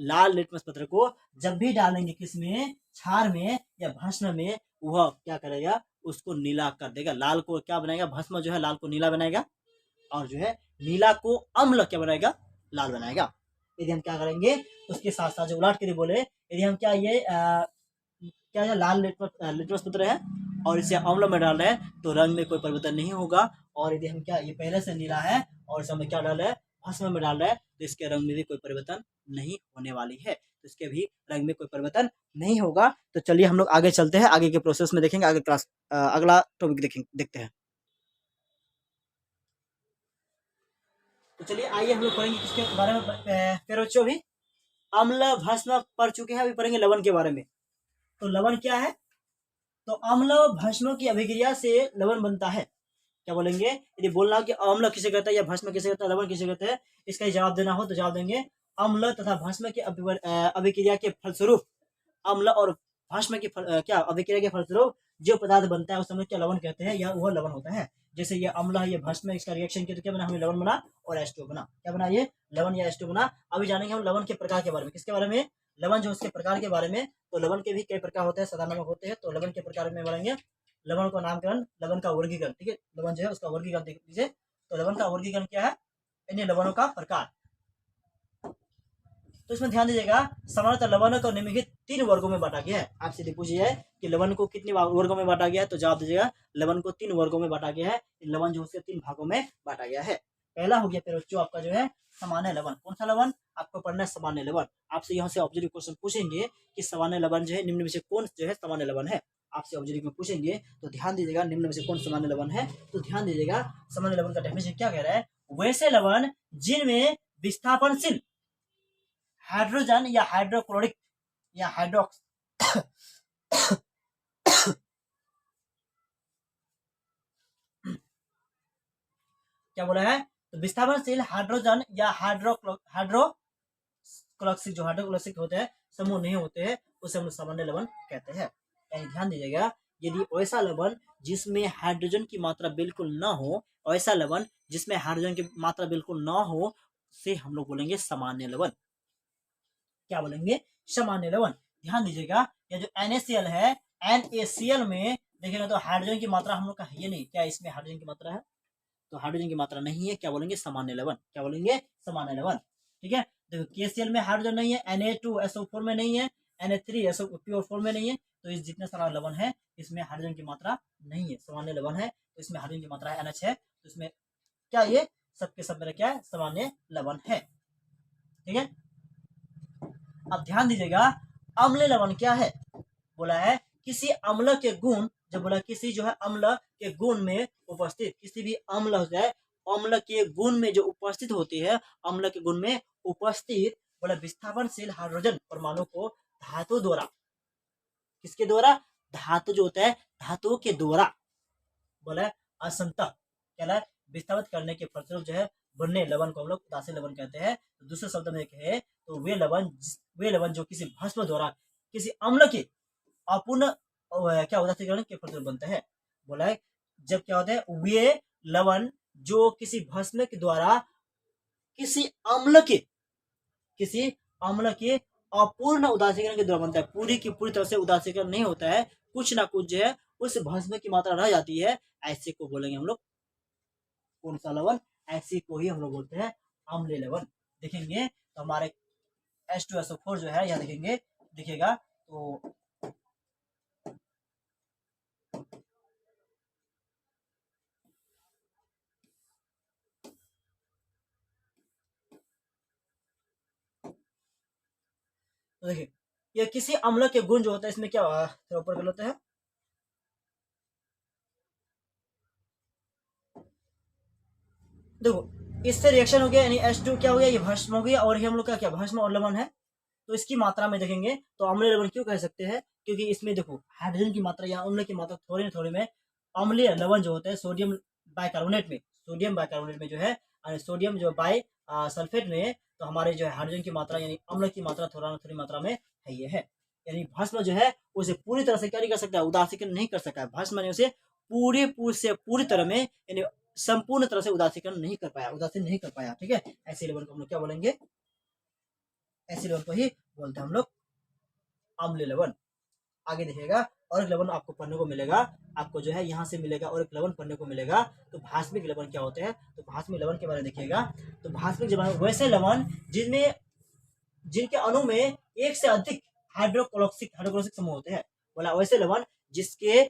लाल लिटमस पत्र को जब भी डालेंगे किसमें, क्षार में या भस्म में, वह क्या करेगा, उसको नीला कर देगा। लाल को क्या बनाएगा, भस्म जो है लाल को नीला बनाएगा और जो है नीला को अम्ल क्या बनाएगा, लाल बनाएगा। यदि हम क्या करेंगे, उसके साथ साथ जो उलट कर बोले, यदि हम क्या ये क्या है, लाल लिटमस पत्र है और इसे अम्ल में डाल रहे हैं तो रंग में कोई परिवर्तन नहीं होगा। और यदि हम क्या, ये पहले से नीला है और इसे हम क्या डाल रहे हैं, भस्म में डाल रहे हैं, तो इसके रंग में भी कोई परिवर्तन नहीं होने वाली है, तो इसके भी रंग में कोई परिवर्तन नहीं होगा। तो चलिए हम लोग आगे चलते हैं, आगे के प्रोसेस में देखेंगे, आगे क्लास अगला टॉपिक देखते हैं। तो चलिए आइए हम लोग पढ़ेंगे किसके बारे में, फिर बच्चों अभी अम्ल भस्म पढ़ चुके हैं, अभी पढ़ेंगे लवण के बारे में। तो लवण क्या है, तो अम्ल भस्म की अभिक्रिया से लवण बनता है। क्या बोलेंगे, यदि बोलना कि अम्ल किसे कहता है या भस्म किसे कहता है, लवण किसे कहते हैं, इसका जवाब देना हो तो जवाब देंगे अम्ल तथा भस्म की अभिक्रिया के फलस्वरूप, अम्ल और भस्म की क्या अभिक्रिया के फलस्वरूप जो पदार्थ बनता है उस समय क्या लवण कहते हैं, या वह लवण होता है। जैसे ये अम्ल है, ये भस्म है, इसका रिएक्शन किया तो क्या बना, हमें लवण बना और H2O बना। क्या बना, ये लवण या H2O बना। अभी जानेंगे हम लवण के प्रकार के बारे में, किसके बारे में, लवण जो उसके प्रकार के बारे में। तो लवण के भी कई प्रकार होते हैं, साधारण नमक होते हैं। तो लवण के प्रकार में बढ़ेंगे, लवण का नामकरण, लवण का वर्गीकरण। ठीक है, लवण जो है उसका वर्गीकरण देख लीजिए। तो लवण का वर्गीकरण क्या है, इन लवणों का प्रकार। तो इसमें ध्यान दीजिएगा, सामान्यतः लवण को निम्नलिखित 3 वर्गों में बांटा गया है। आपसे पूछिए कि लवण को कितने वर्गों में बांटा गया है, तो जवाब दीजिएगा लवण को 3 वर्गों में बांटा गया है। लवण जो उसके 3 भागों में बांटा गया है। पहला हो गया फिर बच्चों आपका जो है सामान्य लवण। कौन सा लवण आपको पढ़ना है, सामान्य लवण। आपसे यहाँ से ऑब्जेक्टिव क्वेश्चन पूछेंगे कि सामान्य लवण जो है निम्न में से कौन जो है सामान्य लवण है, आपसे ऑब्जेक्टिव में पूछेंगे। तो ध्यान दीजिएगा निम्न में से कौन सामान्य लवण है। तो ध्यान दीजिएगा सामान्य लवण का डेफिनेशन क्या कह रहा है, वैसे लवण जिनमें विस्थापनशील हाइड्रोजन या हाइड्रोक्लोरिक या हाइड्रोक्स क्या बोला है, तो विस्थापनशील हाइड्रोजन या हाइड्रोक्लोरिक जो हाइड्रोक्लोरिक होते हैं समूह नहीं होते हैं, उसे हम सामान्य लवण कहते हैं। यानी ध्यान दीजिएगा, यदि ऐसा लवण जिसमें हाइड्रोजन की मात्रा बिल्कुल ना हो, ऐसा लवण जिसमें हाइड्रोजन की मात्रा बिल्कुल ना हो, से हम लोग बोलेंगे सामान्य लवण। क्या बोलेंगे, सामान्य लवण। ध्यान दीजिएगा, ये जो NaCl है, NaCl में देखिएगा तो हाइड्रोजन की मात्रा हम लोग का है नहीं। क्या इसमें हाइड्रोजन की मात्रा है, तो हाइड्रोजन की मात्रा नहीं है। क्या बोलेंगे, सामान्य लवण। क्या बोलेंगे, सामान्य लवण। ठीक है, देखो KCl में हाइड्रोजन नहीं है, Na2SO4 में नहीं है, Na3SO4 में नहीं है। तो इस जितने सारा लवण है इसमें हाइड्रोजन की मात्रा नहीं है, सामान्य लवण है। तो इसमें हाइड्रोजन की मात्रा है NH है, तो इसमें क्या ये सबके सब मेरा क्या है, सामान्य लवण है। ठीक है, अब ध्यान दीजिएगा अम्ल लवण क्या है, बोला है किसी अम्ल के गुण, जब बोला किसी जो है अम्ल के गुण में उपस्थित, किसी भी अम्ल हो जाए, अम्ल के गुण में जो उपस्थित होती है, अम्ल के गुण में उपस्थित बोला विस्थापनशील हाइड्रोजन परमाणु को धातु द्वारा, किसके द्वारा, धातु जो होता है धातु के द्वारा बोला असंतः क्या विस्थापित करने के फलस्वरूप जो है बनने लवण को हम लोग उदासीन लवण कहते हैं। तो दूसरे शब्द में है तो वे लवण जो किसी भस्म द्वारा किसी अम्ल के अपूर्ण क्या उदासीकरण के प्रतिरोध बनते हैं। बोला है जब क्या होता है, वे लवण जो किसी भस्म के द्वारा किसी अम्ल के अपूर्ण उदासीकरण के द्वारा बनता है। पूरी की पूरी तरह से उदासीकरण नहीं होता है, कुछ ना कुछ जो है उस भस्म की मात्रा रह जाती है, ऐसे को बोलेंगे हम लोग कौन सा लवण, ऐसे को ही हम लोग बोलते हैं अम्लीय लवण। देखेंगे तो हमारे H2SO4 जो है यहाँ देखेंगे दिखेगा तो देखिए ये किसी अम्ल के गुण जो होता है, इसमें क्या थोड़ा ऊपर कर लेते हैं, देखो इससे रिएक्शन हो गया, यानी H2 क्या हो गया, ये भस्म हो गया, और ये हम लोग का क्या भस्म और लवण है। तो इसकी मात्रा में देखेंगे तो अम्लीय लवण क्यों कह सकते हैं, क्योंकि इसमें देखो हाइड्रोजन की मात्रा या अम्ल की मात्रा थोड़ी ना थोड़ी में अम्लीय लवण जो होता है सोडियम बाइकार्बोनेट में जो है, सोडियम जो बाई सल्फेट में, तो हमारे जो है हाइड्रोजन की मात्रा यानी अम्ल की मात्रा थोड़ा ना थोड़ी मात्रा में है, ये है। यानी भस्म जो है उसे पूरी तरह से क्या नहीं कर सकता, उदासीकरण नहीं कर सकता है। भस्म ने उसे पूरी तरह में यानी संपूर्ण तरह से उदासीकरण नहीं कर पाया, ठीक है। ऐसे लेवल को हम लोग क्या बोलेंगे, ऐसे लेवल को ही बोलते हैं हम लोग अम्लीय लवण। आगे देखिएगा और एक लवण आपको पढ़ने को मिलेगा, आपको जो है यहाँ से मिलेगा और एक लवण पढ़ने को मिलेगा। तो भास्मिक लवण क्या होते हैं, तो भास्मिक लवण के बारे में देखिएगा। तो भास्मिक लवण वैसे लवण जिनके अणु में एक से अधिक हाइड्रोक्लोरिक समूह होते हैं। बोला वैसे लवण जिसके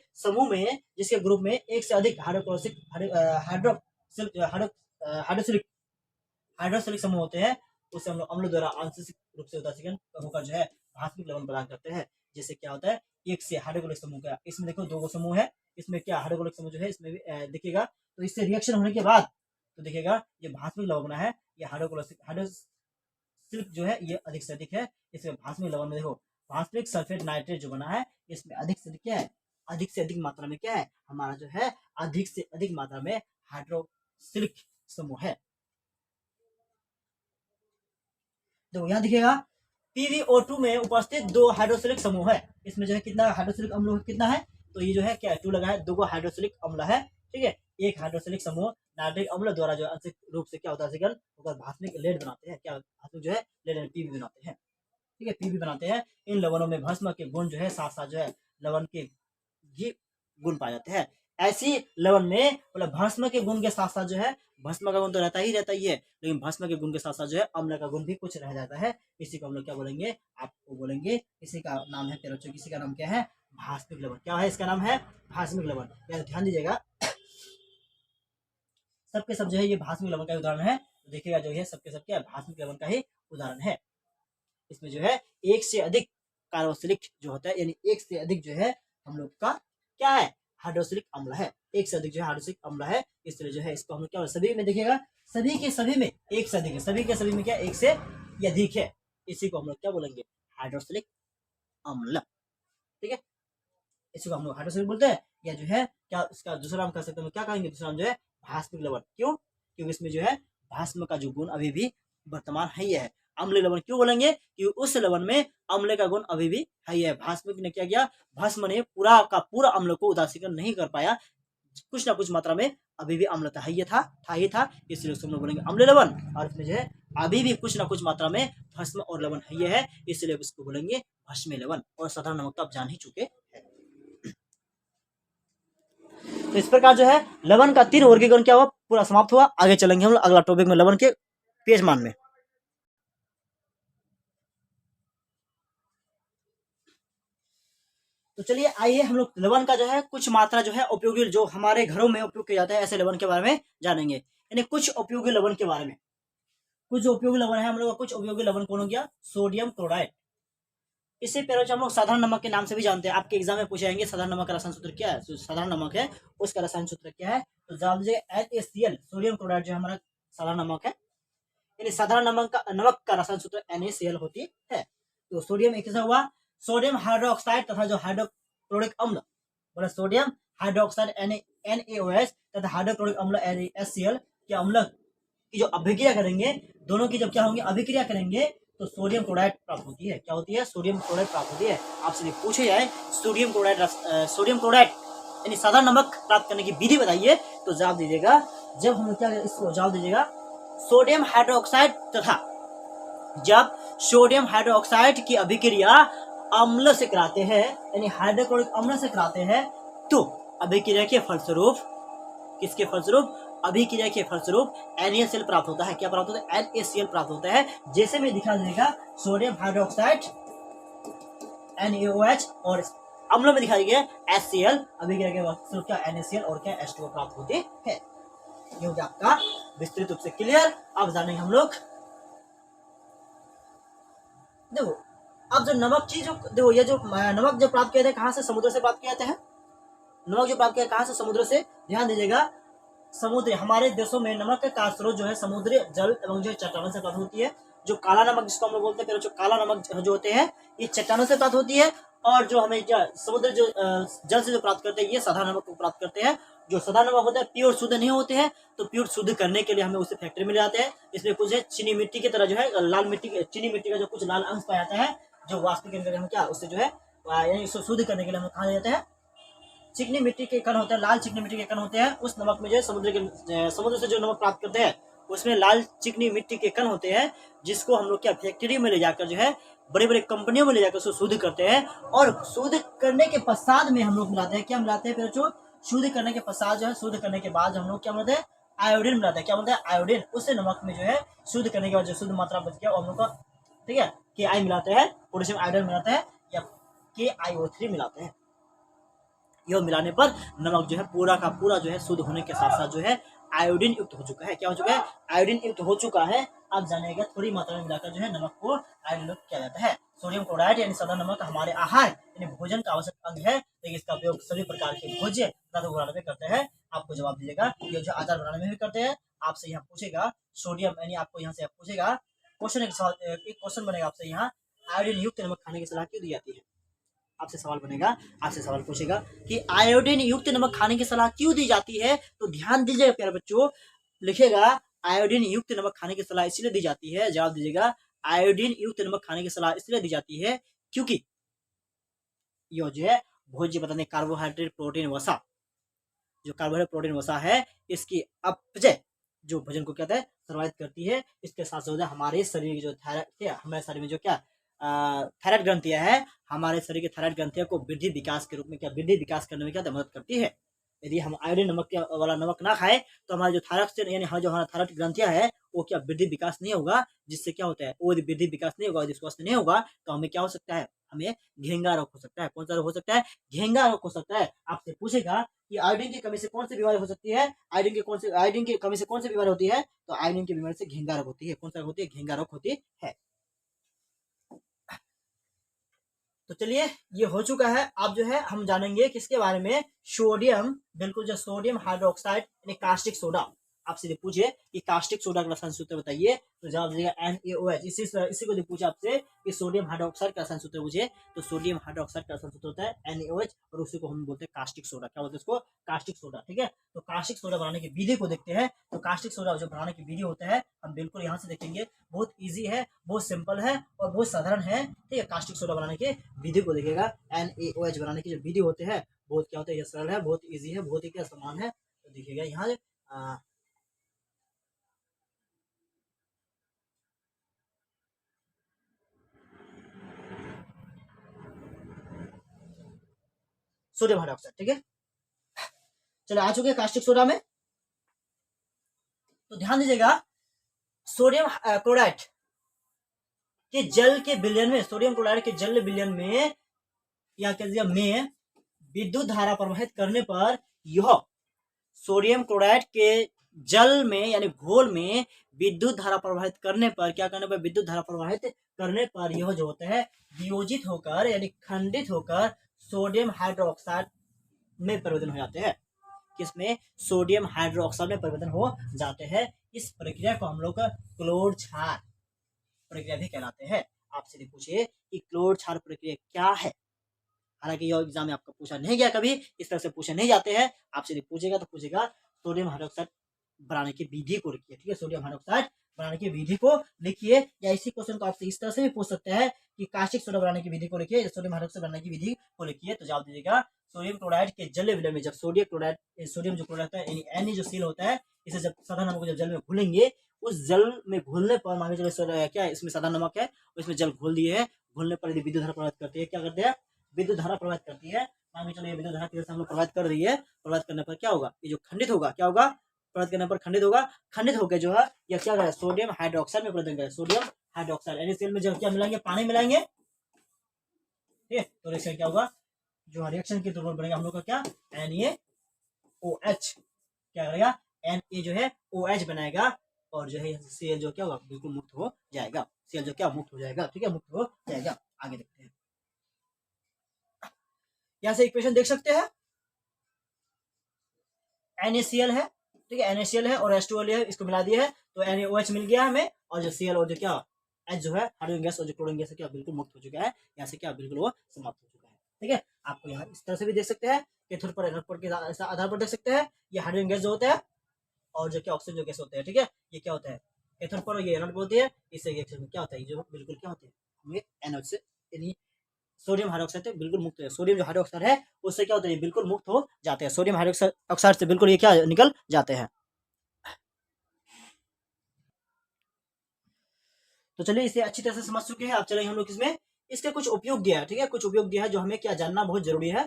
ग्रुप में एक से अधिक हाइड्रोक्सिलिक समूह होते हैं, उसे हम लोग अम्ल द्वारा आंशिक रूप से उदासीकरण होकर जो है भास्मिक लवण प्रदान करते हैं। जैसे क्या होता है, एक से हाइड्रोक्लोरिक समूह का, इसमें देखो दो समूह है, इसमें क्या हाइड्रोक्लोरिक समूह जो है इसमें भी दिखेगा, तो इससे रिएक्शन होने के बाद तो दिखेगा ये भास्मिक लवण बना है, ये हाइड्रोक्सिलिक जो है ये अधिक से अधिक है। इसमें भास्मिक लवण में देखो भास्मिक सल्फेट नाइट्रेट जो बना है, इसमें अधिक से अधिक क्या है, अधिक से अधिक मात्रा में क्या है हमारा जो है अधिक से अधिक मात्रा में हाइड्रोक्सिलिक समूह है। तो यहाँ दिखेगा PbO2 में उपस्थित दो हाइड्रोक्सिलिक समूह है। इसमें जो है कितना हाइड्रोक्सिलिक अम्ल कितना है, तो ये जो है क्या 2 लगा है, 2 हाइड्रोक्सिलिक अम्ल है, ठीक है। एक हाइड्रोक्सिलिक समूह नाइट्रिक अम्ल द्वारा जो आंशिक रूप से क्या होता है होकर भास्मिक लेड बनाते हैं, क्या भास्मिक जो है लेड पीबी बनाते हैं, ठीक है, पीबी बनाते हैं। इन लवणों में भस्म के गुण जो है साथ साथ जो है लवण के ये गुण पाए जाते हैं। ऐसी लवण में मतलब भस्म के गुण के साथ साथ जो है, भस्म का गुण तो रहता ही है, लेकिन भस्म के गुण के साथ साथ जो है अम्ल का गुण भी कुछ रह जाता है। इसी को हम लोग क्या बोलेंगे, आपको बोलेंगे, इसी का नाम है प्यारे बच्चों, किसी का नाम क्या है, भास्मिक लवण। क्या है इसका नाम है, भास्मिक लवण। यार ध्यान दीजिएगा, सबके सब जो है ये भास्मिक लवण का उदाहरण है। तो देखिएगा जो है सबके सब क्या भास्मिक लवण का ही उदाहरण है। इसमें जो है एक से अधिक कार्बोक्सिलिक जो होता है, यानी एक से अधिक जो है हम लोग का क्या है हाइड्रोक्सिलिक अम्ल है, एक से अधिक जो है हाइड्रोक्सिलिक अम्ल है। इसलिए जो है इसको हम लोग क्या सभी में देखिएगा, सभी के सभी में एक से अधिक है, सभी के सभी में क्या एक से अधिक है, इसी को हम लोग क्या बोलेंगे हाइड्रोक्सिलिक अम्ल, ठीक है। इसी को हम लोग हाइड्रोक्सिलिक बोलते हैं। या जो है क्या इसका दूसरा नाम कह सकते हैं, क्या कहेंगे दूसरा नाम जो है भास्मिक लवण। क्यों, क्योंकि इसमें जो है भास्म का जो गुण अभी भी वर्तमान है, यह है। अम्ल लवण क्यों बोलेंगे, कि उस लवण में अम्ल का गुण अभी भी है। भास्मिक ने क्या किया, भस्म ने पूरा का पूरा अम्ल को उदासीकरण नहीं कर पाया, कुछ ना कुछ मात्रा में अभी भी अम्ल था, इसलिए उसको हम लोग बोलेंगे अम्ल लवण। और इसमें जो है अभी भी कुछ ना कुछ मात्रा में भस्म और लवण है, इसलिए इसको बोलेंगे भस्म लवण। और साधारण नमक तो आप जान ही चुके हैं। तो इस प्रकार जो है लवण का 3 वर्गीकरण क्या हुआ, पूरा समाप्त हुआ। आगे चलेंगे हम लोग अगला टॉपिक में लवण के पेजमान में। तो चलिए आइए हम लोग लवण का जो है कुछ मात्रा जो है उपयोगी, जो हमारे घरों में उपयोग किया जाता है, ऐसे लवण के बारे में जानेंगे। यानी कुछ उपयोगी लवण के बारे में, कुछ उपयोगी लवण है हम लोग, कुछ उपयोगी लवण कौन हो गया, सोडियम क्लोराइड। इससे पहले हम लोग साधारण नमक के नाम से भी जानते हैं, आपके एग्जाम में पूछे जाएंगे साधारण नमक का रसायन सूत्र क्या है, जो साधारण नमक है उसका रसायन सूत्र क्या है, तो जान लीजिए NaCl, सोडियम क्लोराइड जो हमारा साधारण नमक है, यानी साधारण नमक का रसायन सूत्र NaCl होती है। तो सोडियम एक हुआ, सोडियम हाइड्रोक्साइड तथा जो हाइड्रोक्लोरिक अम्ल, बोला सोडियम हाइड्रोक्साइड NaOH तथा हाइड्रोक्लोरिक अम्ल NaCl के अम्ल की जो अभिक्रिया करेंगे, दोनों की जब क्या होंगे अभिक्रिया करेंगे, तो सोडियम क्लोराइड प्राप्त होती है। क्या होती है? सोडियम क्लोराइड प्राप्त होती है। आपसे पूछे जाए सोडियम क्लोराइड यानी सादा नमक प्राप्त करने की विधि बताइए, तो जवाब दीजिएगा, जब हम क्या इसको जवाब दीजिएगा, सोडियम हाइड्रोक्साइड तथा जब सोडियम हाइड्रोक्साइड की अभिक्रिया अम्ल से कराते हैं, यानी हाइड्रोक्लोरिक अम्ल से कराते हैं, तो अभिक्रिया के फलस्वरूप, किसके फलस्वरूप? अभिक्रिया के फलस्वरूप NaCl प्राप्त होता है। क्या प्राप्त होता है? NaCl प्राप्त होता है। जैसे में दिखा देगा सोडियम हाइड्रोक्साइड NaOH और अम्ल में दिखाई गया HCl, अभिक्रिया के फलस्वरूप क्या NaCl और क्या H2O प्राप्त होते हैं। ये हो गया आपका विस्तृत रूप से क्लियर। अब जानेंगे हम लोग, देखो अब जो नमक चीज, देखो ये जो नमक जो प्राप्त किया था कहाँ से? समुद्र से प्राप्त किया जाता है। नमक जो प्राप्त किया कहाँ से? समुद्र से। ध्यान दीजिएगा, समुद्र, हमारे देशों में नमक का स्रोत जो है समुद्री जल एवं जो चट्टानों से प्राप्त होती है। जो काला नमक जिसको हम लोग बोलते हैं, जो काला नमक जो होते हैं ये चट्टानों से प्राप्त होती है, और जो हमें समुद्र जो जल से जो प्राप्त करते हैं ये साधा नमक को प्राप्त करते हैं। जो साधा नमक होता है प्योर शुद्ध नहीं होते हैं, तो प्योर शुद्ध करने के लिए हमें उसे फैक्ट्री में ले जाते हैं। इसमें कुछ चीनी मिट्टी की तरह जो है लाल मिट्टी, चीनी मिट्टी का जो कुछ लाल अंश पाया जाता है, जो वास्तविक के अंदर हम क्या उससे जो है यानी इसको शुद्ध करने के लिए हम कहा जाते हैं चिकनी मिट्टी के कण होते हैं, लाल चिकनी मिट्टी के कण होते हैं। उस नमक में जो है समुद्र से जो नमक प्राप्त करते हैं उसमें लाल चिकनी मिट्टी के कण होते हैं, जिसको हम लोग क्या फैक्ट्री में ले जाकर जो है बड़ी बड़ी कंपनियों में ले जाकर उसको शुद्ध करते हैं। और शुद्ध करने के पश्चात में हम लोग मिलाते हैं, क्या मिलाते हैं? फिर जो शुद्ध करने के पश्चात जो है, शुद्ध करने के बाद हम लोग क्या मिलाते हैं? आयोडीन मिलाते हैं। क्या मिलाते हैं? आयोडीन। उससे नमक में जो है शुद्ध करने के बाद जो शुद्ध मात्रा बच गया हम लोग का, ठीक है, KI मिलाते हैं, पोटेशियम आयोडाइड मिलाते हैं या KiO3 मिलाते हैं। यह मिलाने पर नमक जो है पूरा का पूरा जो है शुद्ध होने के साथ साथ जो है आयोडीन युक्त हो चुका है। क्या हो चुका है? आयोडीन युक्त हो चुका है। अब जानिएगा थोड़ी मात्रा में मिलाकर जो है नमक को आयोडीन युक्त किया जाता है। सोडियम क्लोराइड यानी सादा नमक हमारे आहार यानी भोजन का आवश्यक अंग है, लेकिन इसका उपयोग सभी प्रकार के भोज्य पदार्थों बनाने में करते हैं। आपको जवाब दीजिएगा, ये जो अचार बनाने में भी करते हैं। आपसे यहाँ पूछेगा सोडियम, यानी आपको यहाँ से पूछेगा क्वेश्चन, एक क्वेश्चन बनेगा आपसे यहाँ, आयोडीन युक्त नमक खाने की सलाह क्यों दी जाती है? आपसे सवाल बनेगा, आपसे सवाल पूछेगा कि आयोडीन युक्त नमक खाने की सलाह क्यों दी जाती है। तो ध्यान दीजिएगा प्यारे बच्चों, लिखेगा आयोडीन युक्त नमक खाने की सलाह इसलिए दी जाती है। जवाब दीजिएगा, आयोडीन युक्त नमक खाने की सलाह इसलिए दी जाती है क्योंकि यह जो है भोज्य पदार्थ कार्बोहाइड्रेट, प्रोटीन, वसा, जो कार्बोहाइड्रेट, प्रोटीन, वसा है, इसकी अपचय जो भोजन को कहते हैं प्रभावित करती है। इसके साथ साथ हमारे शरीर की जो थायराइड, हमारे शरीर में जो क्या थायराइड ग्रंथियां है, हमारे शरीर की थायराइड ग्रंथियों को वृद्धि विकास के रूप में क्या वृद्धि विकास करने में क्या मदद करती है। यदि हम आयोडीन नमक वाला नमक ना खाए तो हमारे जो थायराइड यानी जो हमारा थायराइड ग्रंथियां है वो क्या वृद्धि विकास नहीं होगा, जिससे क्या होता है वो यदि वृद्धि विकास नहीं होगा, यदि स्वस्थ नहीं होगा तो हमें क्या हो सकता है? हमें घेंगा रोग हो सकता है। कौन सा रोग हो सकता है? घेंगा रोग हो सकता है। आपसे पूछेगा कि आयोडीन की कमी से कौन सी बीमारी हो सकती है? आयोडीन की कमी से कौन सी बीमारी होती है? तो आयोडीन की बीमारी से घेंगा रोग होती है। कौन सा रोग होती है? घेंगा रोग होती है। तो चलिए ये हो चुका है। अब जो है हम जानेंगे किसके बारे में? सोडियम, बिल्कुल जो सोडियम हाइड्रोक्साइड यानी कास्टिक सोडा। आपसे यदि पूछे कि कास्टिक सोडा का रसायन सूत्र बताइए, तो जवाब दीजिएगा NaOH। इसी को यदि पूछे आपसे कि सोडियम हाइड्रोक्साइड का रसायन सूत्र पूछे, तो सोडियम हाइड्रोक्साइड का रसायन सूत्र होता है NaOH, और उसी को हम बोलते हैं कास्टिक सोडा। क्या बोलते हैं इसको? Caustic soda. ठीक है, तो कास्टिक सोडा बनाने की विधि को देखते हैं। तो कास्टिक सोडा जो बनाने की विधि होता है हम बिल्कुल यहाँ से देखेंगे, बहुत ईजी है, बहुत सिंपल है और बहुत साधारण है। ठीक है, कास्टिक सोडा बनाने की विधि को देखेगा। NaOH बनाने की जो विधि होते हैं बहुत क्या होता है, ये सरल है, बहुत ईजी है, बहुत ही क्या समान है। तो देखिएगा यहाँ सोडियम हाइड्रोक्साइड। ठीक है, चलो आ चुके कास्टिक सोडा में। तो ध्यान दीजिएगा, सोडियम क्लोराइड के जल के विलयन में, सोडियम क्लोराइड के जल विलयन में या कह दीजिए में विद्युत धारा प्रवाहित करने पर यह सोडियम क्लोराइड के जल में यानी घोल में विद्युत धारा प्रवाहित करने पर क्या करने पर? विद्युत धारा प्रवाहित करने पर यह जो होता है वियोजित होकर यानी खंडित होकर सोडियम हाइड्रोक्साइड में परिवर्तन हो जाते हैं। किसमें? सोडियम हाइड्रोक्साइड में परिवर्तन हो जाते हैं। इस प्रक्रिया को हम लोग क्लोर क्षार प्रक्रिया भी कहलाते हैं। आपसे पूछिए कि क्लोर क्षार प्रक्रिया क्या है, हालांकि यह एग्जाम में आपको पूछा नहीं गया, कभी इस तरह से पूछे नहीं जाते हैं। आपसे पूछेगा तो पूछेगा सोडियम हाइड्रोक्साइड बनाने की विधि को लिखिए। ठीक है, सोडियम हाइड्रोक्साइड बनाने की विधि को लिखिए, या इसी क्वेश्चन को आपसे इस तरह से भी पूछ सकते हैं कि कास्टिक सोडा बनाने की विधि को लिखिए, सोडियम हाइड्रोक्साइड बनाने की विधि को लिखिए। तो जवाब दीजिएगा सोडियम क्लोराइड के जलीय विलयन में जब सोडियम क्लोराइड, सोडियम जो क्लोराइड होता है यानी जो सील होता है, इसे जब साधारण नमक जब जल में घुलेंगे, उस जल में घुलने पर मान के चलो क्या इसमें साधारण नमक है, इसमें जल घोल दिए है, घुलने पर यदि विद्युत धारा प्रभावित करती है, क्या करते हैं विद्युत धारा प्रभावित करती है, मान के चलो ये विद्युत धारा की हम लोग प्रभावित कर रही है, प्रभावित करने पर क्या होगा, ये जो खंडित होगा, क्या होगा प्रभावित करने पर खंडित होगा, खंडित होकर जो है यह क्या करेगा सोडियम हाइड्रोक्साइड में परिवर्तन करेगा, सोडियम हाइड्रोक्साइड NaCl में जब क्या मिलाएंगे, पानी मिलाएंगे, ठीक है, तो रिएक्शन क्या होगा, जो रिएक्शन के तौर पर बनेगा हम लोग का क्या NaOH, क्या करेगा Na जो है OH बनाएगा, और जो है Cl जो क्या होगा बिल्कुल मुक्त हो जाएगा, Cl जो क्या मुक्त हो जाएगा, ठीक है, मुक्त हो जाएगा। आगे देखते हैं, यहां से इक्वेशन देख सकते हैं, NaCl है, ठीक है, NaCl है और H2O है, इसको मिला दिया है तो NaOH मिल गया हमें, और जो Cl और जो क्या H जो है हाइड्रोजन गैस और जो क्लोरीन गैस है क्या बिल्कुल मुक्त हो चुका है, यहाँ से क्या बिल्कुल वो समाप्त हो चुका है, ठीक है। आपको यहाँ इस तरह से भी देख सकते हैं, कैथोड पर एनोड पर के आधार पर देख सकते हैं, ये हाइड्रोजन गैस जो होता है और जो क्या ऑक्सीजन जो गैस होता है, ठीक है, ये क्या होता है कैथोड पर, ये एनोड बोलती है, इससे रिएक्शन में क्या होता है, जो बिल्कुल क्या होते हैं हमें एनोड से यानी सोडियम हाइड्रोक्साइड से बिल्कुल मुक्त है, सोडियम जो हाइड्रोक्साइड है उससे क्या होता है बिल्कुल मुक्त हो जाते हैं, सोडियम हाइड्रोक्साइड से बिल्कुल ये क्या निकल जाते हैं। तो चलिए इसे अच्छी तरह से समझ चुके हैं, अब चलेंगे हम लोग इसमें, इसके कुछ उपयोग दिया है, ठीक है, कुछ उपयोग दिया है जो हमें क्या जानना बहुत जरूरी है।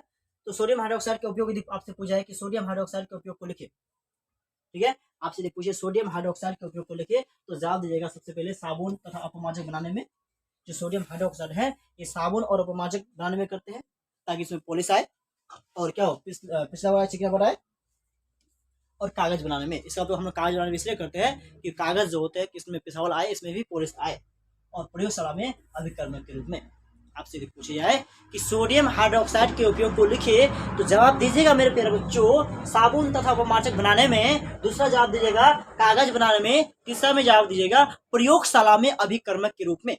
तो सोडियम हाइड्रोक्साइड के उपयोग यदि आपसे पूछा है कि सोडियम हाइड्रोक्साइड के उपयोग को लिखिए, ठीक है, आपसे यदि पूछे सोडियम हाइड्रोक्साइड के उपयोग को लिखिए, तो जवाब दीजिएगा सबसे पहले साबुन तथा अपमार्जक बनाने में, जो सोडियम हाइड्रोक्साइड है ये साबुन और अपमार्जक बनाने में करते हैं, ताकि इसमें पॉलिश आए और क्या हो पिछला वाला चिकना बनाए, और कागज बनाने में, इसका उपयोग हम लोग कागज बनाने में इसलिए करते हैं कि कागज जो होते हैं कि इसमें पिसावल आए, इसमें भी पॉलिश आए, और प्रयोगशाला में अभिकर्मक के रूप में आपसे पूछे जाए कि सोडियम हाइड्रोक्साइड के उपयोग को लिखिए, तो जवाब दीजिएगा मेरे प्यारे बच्चों साबुन तथा अपमार्जक बनाने में, दूसरा जवाब दीजिएगा कागज बनाने में, तीसरा में जवाब दीजिएगा प्रयोगशाला में अभिकर्मक के रूप में,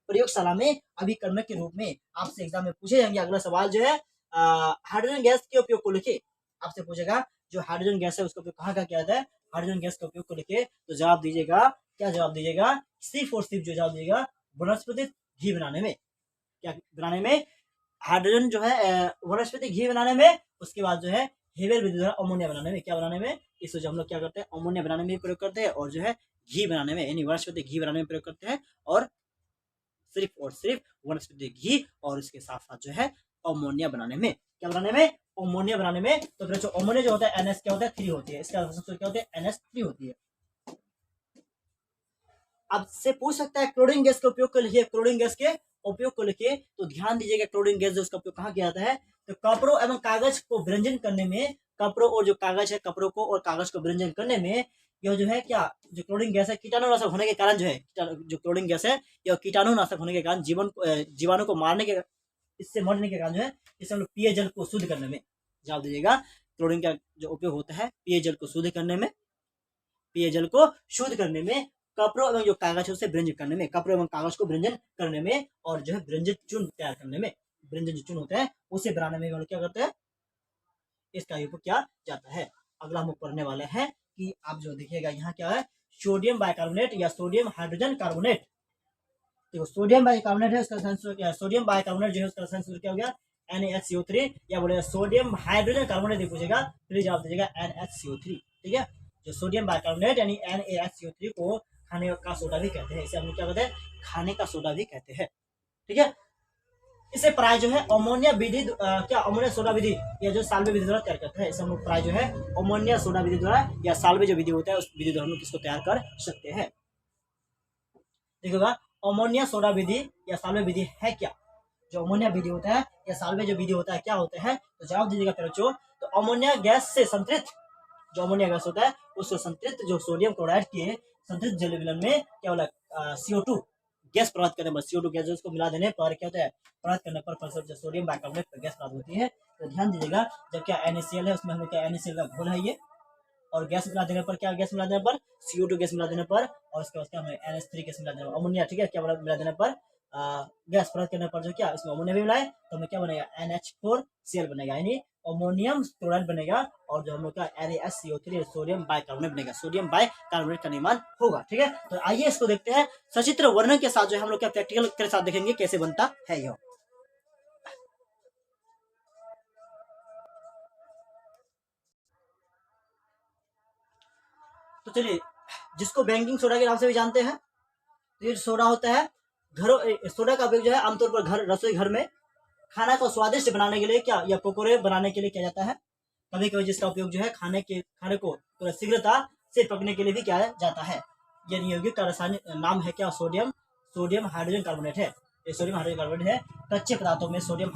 प्रयोगशाला में अभिकर्मक के रूप में आपसे एग्जाम में पूछे जाएंगे। अगला सवाल जो है हाइड्रोजन गैस के उपयोग को लिखिए, आपसे पूछेगा जो हाइड्रोजन गैस है उसका उपयोग कहाँ किया जाता है, हाइड्रोजन गैस का उपयोग को लिखिए, तो जवाब दीजिएगा क्या जवाब दीजिएगा सिर्फ और सिर्फ जो जवाब दीजिएगा वनस्पति घी बनाने में, क्या बनाने में हाइड्रोजन जो है वनस्पति घी बनाने में, उसके बाद जो है हेवेल विधि द्वारा अमोनिया बनाने में, क्या बनाने में इसको जो हम लोग क्या करते हैं अमोनिया बनाने में प्रयोग करते हैं, और जो है घी बनाने में यानी वनस्पति घी बनाने में प्रयोग करते हैं, और सिर्फ वनस्पति घी और इसके साथ साथ जो है अमोनिया बनाने में, क्या बनाने में अमोनिया बनाने में। तो फिर जो अमोनिया जो होता है NH क्या होता है 3 होती है, इसका क्या होता है NH3 होती है। अब से पूछ सकता है क्लोरीन गैस का उपयोग को लिखिए, क्लोरीन गैस के उपयोग को लिखिए, तो ध्यान दीजिएगा क्लोरीन गैस जो उसका उपयोग कहाँ किया जाता है, तो कपड़ों एवं कागज को विरंजन करने में, कपड़ों और जो कागज है कपड़ों को और कागज को विरंजन करने में, यह जो है क्या जो क्लोरीन गैस है कीटाणुनाशक होने के कारण जो है जो क्लोरीन गैस है यह कीटाणुनाशक होने के कारण जीवाणु को मारने के, इससे मरने के कारण जो है इसे हम लोग पेय जल को शुद्ध करने में, जवाब दीजिएगा क्लोरीन का जो उपयोग होता है पेय जल को शुद्ध करने में, पेय जल को शुद्ध करने में, कपड़ों एवं जो कागज है उसे व्यंजन करने में, कपड़ों एवं कागज को व्यंजन करने में, और जो है व्यंजन चूर्ण तैयार करने में, व्यंजन जो चूर्ण होता है उसे बनाने में क्या करते हैं इसका उपयोग किया जाता है। अगला हम पढ़ने वाले हैं कि आप जो देखिएगा यहाँ क्या है सोडियम बाइकार्बोनेट या सोडियम हाइड्रोजन कार्बोनेट, तो सोडियम बाइकार्बोनेट है उसका सोडियम बाइकार्बोनेट जो है उसका रसायन सूत्र क्या हो गया NaCO3, या बोलेगा सोडियम हाइड्रोजन कार्बोनेट पूछेगा फिर जवाब दीजिएगा NaCO3, ठीक है। जो सोडियम बाइकार्बोनेट यानी NaCO3 को खाने का सोडा भी कहते हैं, इसे हम लोग क्या कहते हैं खाने का सोडा भी कहते हैं, ठीक है। इसे प्राय जो है अमोनिया विधि क्या अमोनिया सोडा विधि या जो साल्वे विधि द्वारा तैयार करते हैं, इसे हम लोग प्राय जो है अमोनिया सोडा विधि द्वारा या साल्वे जो विधि होता है उस विधि द्वारा हम लोग किसको तैयार कर सकते हैं। देखिएगा अमोनिया सोडा विधि या साल्वे विधि है क्या, जो अमोनिया विधि होता है या साल्वे जो विधि होता है क्या होता है, तो जवाब दीजिएगा बच्चों, तो अमोनिया गैस से संतृप्त जो अमोनिया गैस होता है उससे संतृप्त जो सोडियम क्लोराइड के संतृप्त जल विलयन में क्या बोला CO2 गैस प्रभावित करने पर, CO2 गैस उसको मिला देने पर क्या होता है प्रभावित करने पर जो सोडियम बाइकार्बोनेट पर गैस प्राप्त होती है। तो ध्यान दीजिएगा जब क्या NaCl है उसमें हम लोग क्या NaCl का घोल है ये, और गैस मिला देने पर क्या गैस मिला देने पर CO2 गैस मिला देने पर, और उसके बाद क्या हमें NH3 गैस मिला देने पर अमोनिया, ठीक है, क्या मिला देने पर गैस प्रभावित करने पर जो क्या इसमें अमोनिया भी मिलाए तो हमें क्या बनेगा NH4Cl बनेगा, यानी अमोनियम क्लोराइड बनेगा और जो हम लोग का NaSCO3 सोडियम बाइकार्बोनेट बनेगा, सोडियम बाइकार्बोनेट का निर्माण होगा। ठीक है, तो आइए इसको देखते हैं सचित्र वर्णन के साथ, जो हम लोग का प्रैक्टिकल के साथ देखेंगे कैसे बनता है यह। तो चलिए, जिसको बेकिंग सोडा के नाम से भी जानते हैं, तो ये सोडा होता है घरों, सोडा का उपयोग जो है आमतौर पर घर रसोई घर में खाना को स्वादिष्ट बनाने के लिए क्या या पकोड़े बनाने के लिए किया जाता है। कभी कभी जिसका उपयोग जो है खाने को थोड़ा शीघ्रता से पकने के लिए भी किया जाता है। यह यौगिक का रासायनिक नाम है क्या, सोडियम हाइड्रोजन कार्बोनेट है। ये सोडियम हाइड्रोजन कार्बोनेट है। कच्चे पदार्थों में सोडियम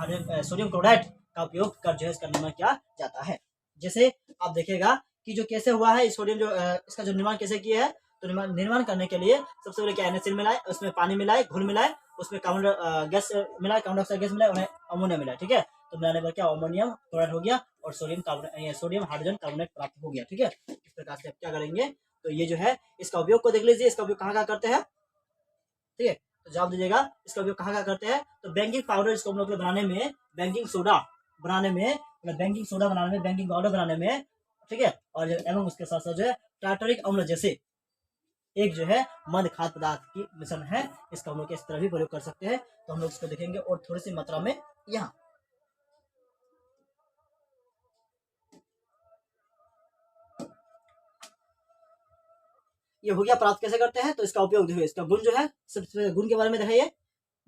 क्लोराइड का उपयोग कर जो है इसका निर्माण किया जाता है। जैसे आप देखिएगा कि जो कैसे हुआ है सोडियम जो इसका जो निर्माण कैसे किया है, तो निर्माण करने के लिए सबसे पहले क्या NaCl मिलाए, उसमें पानी मिलाए, घुल मिलाए, उसमें कार्बन गैस मिलाए, कार्बन डाइऑक्साइड गैस मिलाए, उन्हें अमोनिया मिलाए। ठीक है, तो मिलाने पर क्या अमोनियम क्लोराइड हो गया और सोडियम हाइड्रोजन कार्बोनेट प्राप्त हो गया। ठीक है, इस प्रकार से आप क्या करेंगे, तो ये जो है इसका उपयोग को देख लीजिए, इसका उपयोग कहाँ करते हैं। ठीक है, तो जवाब दीजिएगा इसका उपयोग कहाँ करते हैं, तो बेकिंग पाउडर इसको हम लोग बनाने में, बेकिंग सोडा बनाने में, बेकिंग पाउडर बनाने में। ठीक है, और एवं उसके साथ साथ जो है टार्टरिक अम्ल जैसे एक जो है मद खाद्य पदार्थ की मिश्रण है, इसका हम लोग इस तरह भी प्रयोग कर सकते हैं। तो हम लोग इसको देखेंगे और थोड़ी सी मात्रा में यहाँ। ये हो गया प्राप्त कैसे करते हैं, तो इसका उपयोग देखिए, इसका गुण जो है, सबसे गुण के बारे में दिखाइए,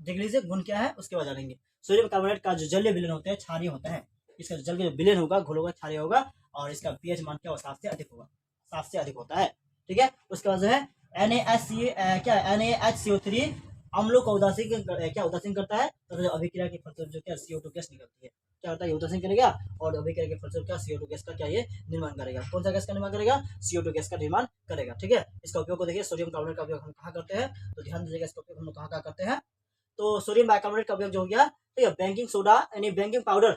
देख लीजिए गुण क्या है, उसके बाद जानेंगे। सोडियम कार्बोनेट का जो जलीय विलयन होता है क्षारीय होता है, इसका जल का जो विलयन होगा, घोल होगा, क्षारीय होगा और इसका पीएच मान क्या 7 से अधिक होगा, 7 से अधिक होता है। ठीक है, उसके बाद जो है NaHCO3 अम्लों का उदासीन करता है, तो अभिक्रिया के फलस्वरूप जो क्या CO2 गैस निकलती है, क्या होता है, उदासीन करेगा और अभिक्रिया के फलस्वरूप क्या CO2 गैस का क्या ये निर्माण करेगा। कौन सा गैस का निर्माण करेगा, CO2 गैस का निर्माण करेगा। ठीक है, इसका उपयोग को देखिए, सोडियम कार्बोनेट का उपयोग हम कहाँ करते हैं, तो ध्यान दीजिएगा इसका उपयोग हम लोग कहाँ करते हैं, तो सोडियम बाइकार्बोनेट का उपयोग जो हो गया, ठीक है, बेकिंग सोडा यानी बेकिंग पाउडर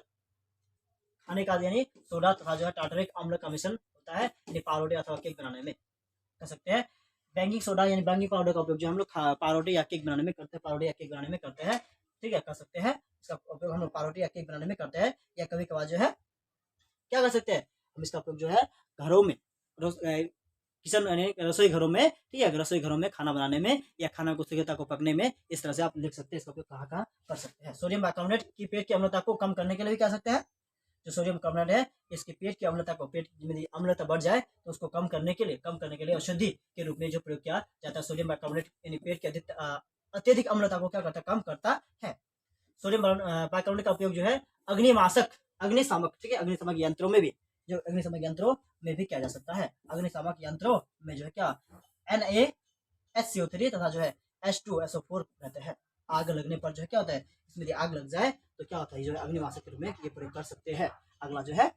खाने का यानी सोडा तथा जो है टार्टरिक अम्ल का मिश्रण होता है, यानी पाउरोटी अथवा केक बनाने में कर सकते हैं। बेकिंग सोडा यानी बेकिंग पाउडर का उपयोग जो हम लोग पाउरोटी या केक बनाने में करते हैं, पाउरोटी या केक बनाने में करते हैं। ठीक है, कर सकते हैं, इसका उपयोग हम लोग पाउरोटी या केक बनाने में करते हैं, या कभी कभार जो है क्या कर सकते हैं, हम इसका उपयोग जो है घरों में, किचन यानी रसोई घरों में, ठीक है, रसोई घरों में खाना बनाने में या खाना को शीघ्रता को पकने में, इस तरह से आप लिख सकते हैं, इसका उपयोग कहाँ कहाँ कर सकते हैं। सोडियम बाइकार्बोनेट की पेट की अम्लता को कम करने के लिए भी कर सकते हैं। जो सोडियम कार्बोनेट है, इसके पेट की अम्लता को, पेट में अम्लता बढ़ जाए तो उसको कम करने के लिए औषधि के रूप में जो प्रयोग किया जाता है। सोडियम बाइकार्बोनेट यानी पेट की अत्यधिक अम्लता को क्या करता है, कम करता है। सोडियम बाइकार्बोनेट का उपयोग जो है अग्निशामक, ठीक है, अग्निशामक यंत्रों में भी, जो अग्निशामक यंत्रों में भी किया जा सकता है। अग्निशामक यंत्रों में जो है क्या NaHCO3 तथा जो है H2SO4 रहते हैं। आग लगने पर जो है क्या होता है, इसमें आग लग जाए तो क्या होता है, जो है अग्निमाशक के रूप में ये प्रयोग कर सकते हैं। अगला जो है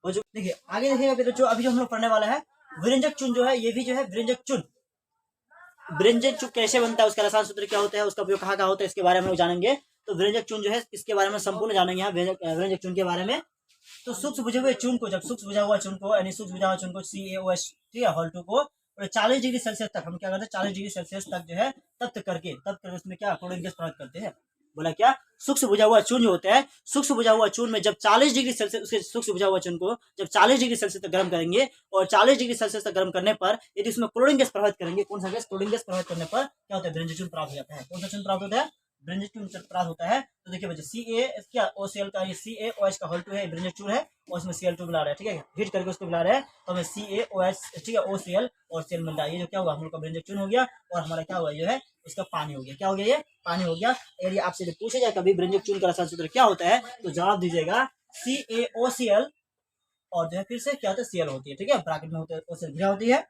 और जो देखिए आगे देखिएगा फिर जो अभी जो हम लोग पढ़ने वाला है विरंजक चून जो है, ये भी जो है विरंजक चून कैसे बनता है, उसका रसायन सूत्र क्या होता है, उसका उपयोग कहाँ कहाँ होता है, इसके बारे में हम लोग जानेंगे। तो विरंजक चून जो है इसके बारे में संपूर्ण जानेंगे यहाँ विरंजक चून के बारे में। तो सूक्ष्म बुझे हुए चून को, जब सूक्ष्म बुझा हुआ चून को यानी सूक्ष्म बुझा हुआ चून को CaOH, ठीक है, Hol2 को 40 डिग्री सेल्सियस तक हम क्या करते हैं, 40 डिग्री सेल्सियस तक जो है तप्त करके उसमें क्या क्लोरीन गैस प्रभावित करते हैं। बोला क्या, सूक्ष्म बुझा हुआ चून जो होता है, सूक्ष्म बुझा हुआ चून में जब 40 डिग्री सेल्सियस, उसके सूक्ष्म बुझा हुआ चून को जब 40 डिग्री सेल्सियस तक गर्म करेंगे और 40 डिग्री सेल्सियस तक गर्म करने पर यदि उसमें क्लोरीन गैस प्रभावित करेंगे, कौन सा गैस, क्लोरीन गैस प्रभावित करने पर क्या होता है, विरंजक चून प्राप्त हो जाता है। कौन सा चून प्राप्त होता है, विरंजक चून प्राप्त होता है। तो देखिए बच्चे CaOCl का, ये CaOH का Hol2 है, विरंजक चून है और इसमें Cl2 मिला रहा है, ठीक है, हीट करके उसको मिला रहा है, तो हमें CaOH, ठीक है, OCl और Cl मिल रहा है। ये जो क्या हुआ, हम लोग का विरंजक चून हो गया और हमारा क्या हुआ, जो है इसका पानी हो गया। क्या हो गया, ये पानी हो गया। यदि आपसे पूछे जाए कभी विरंजक चून का रसायन सूत्र क्या होता है, तो जवाब दीजिएगा CaOCl और जो है फिर से क्या होता है, Cl होती है, ठीक है, ब्रैकेट में होता है OCl होती है।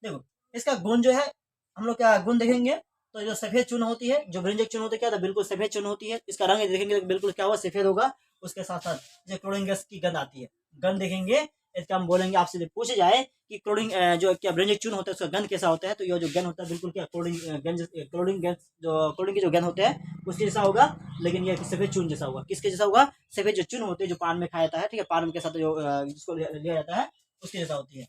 देखो इसका गुण जो है हम लोग क्या गुण देखेंगे, तो जो सफेद चून होती है, जो विरंजक चून होती है, क्या था, बिल्कुल सफेद चून होती है। इसका रंग देखेंगे तो बिल्कुल क्या हुआ, सफेद होगा। उसके साथ साथ जो क्लोरीन गैस की गंध आती है, गंध देखेंगे, इसका हम बोलेंगे, आपसे जब पूछे जाए कि क्लोरीन जो क्या विरंजक चून होता है उसका गंध कैसा होता है, तो ये जो गंध होता है बिल्कुल क्या क्लोरीन की जो गंध होते हैं उसके जैसा होगा, लेकिन ये सफेद चून जैसा होगा। किसके जैसा होगा, सफेद जो चून होते हैं जो पान में खाया जाता है, ठीक है, पान के साथ जो जिसको लिया जाता है उसके जैसा होती है।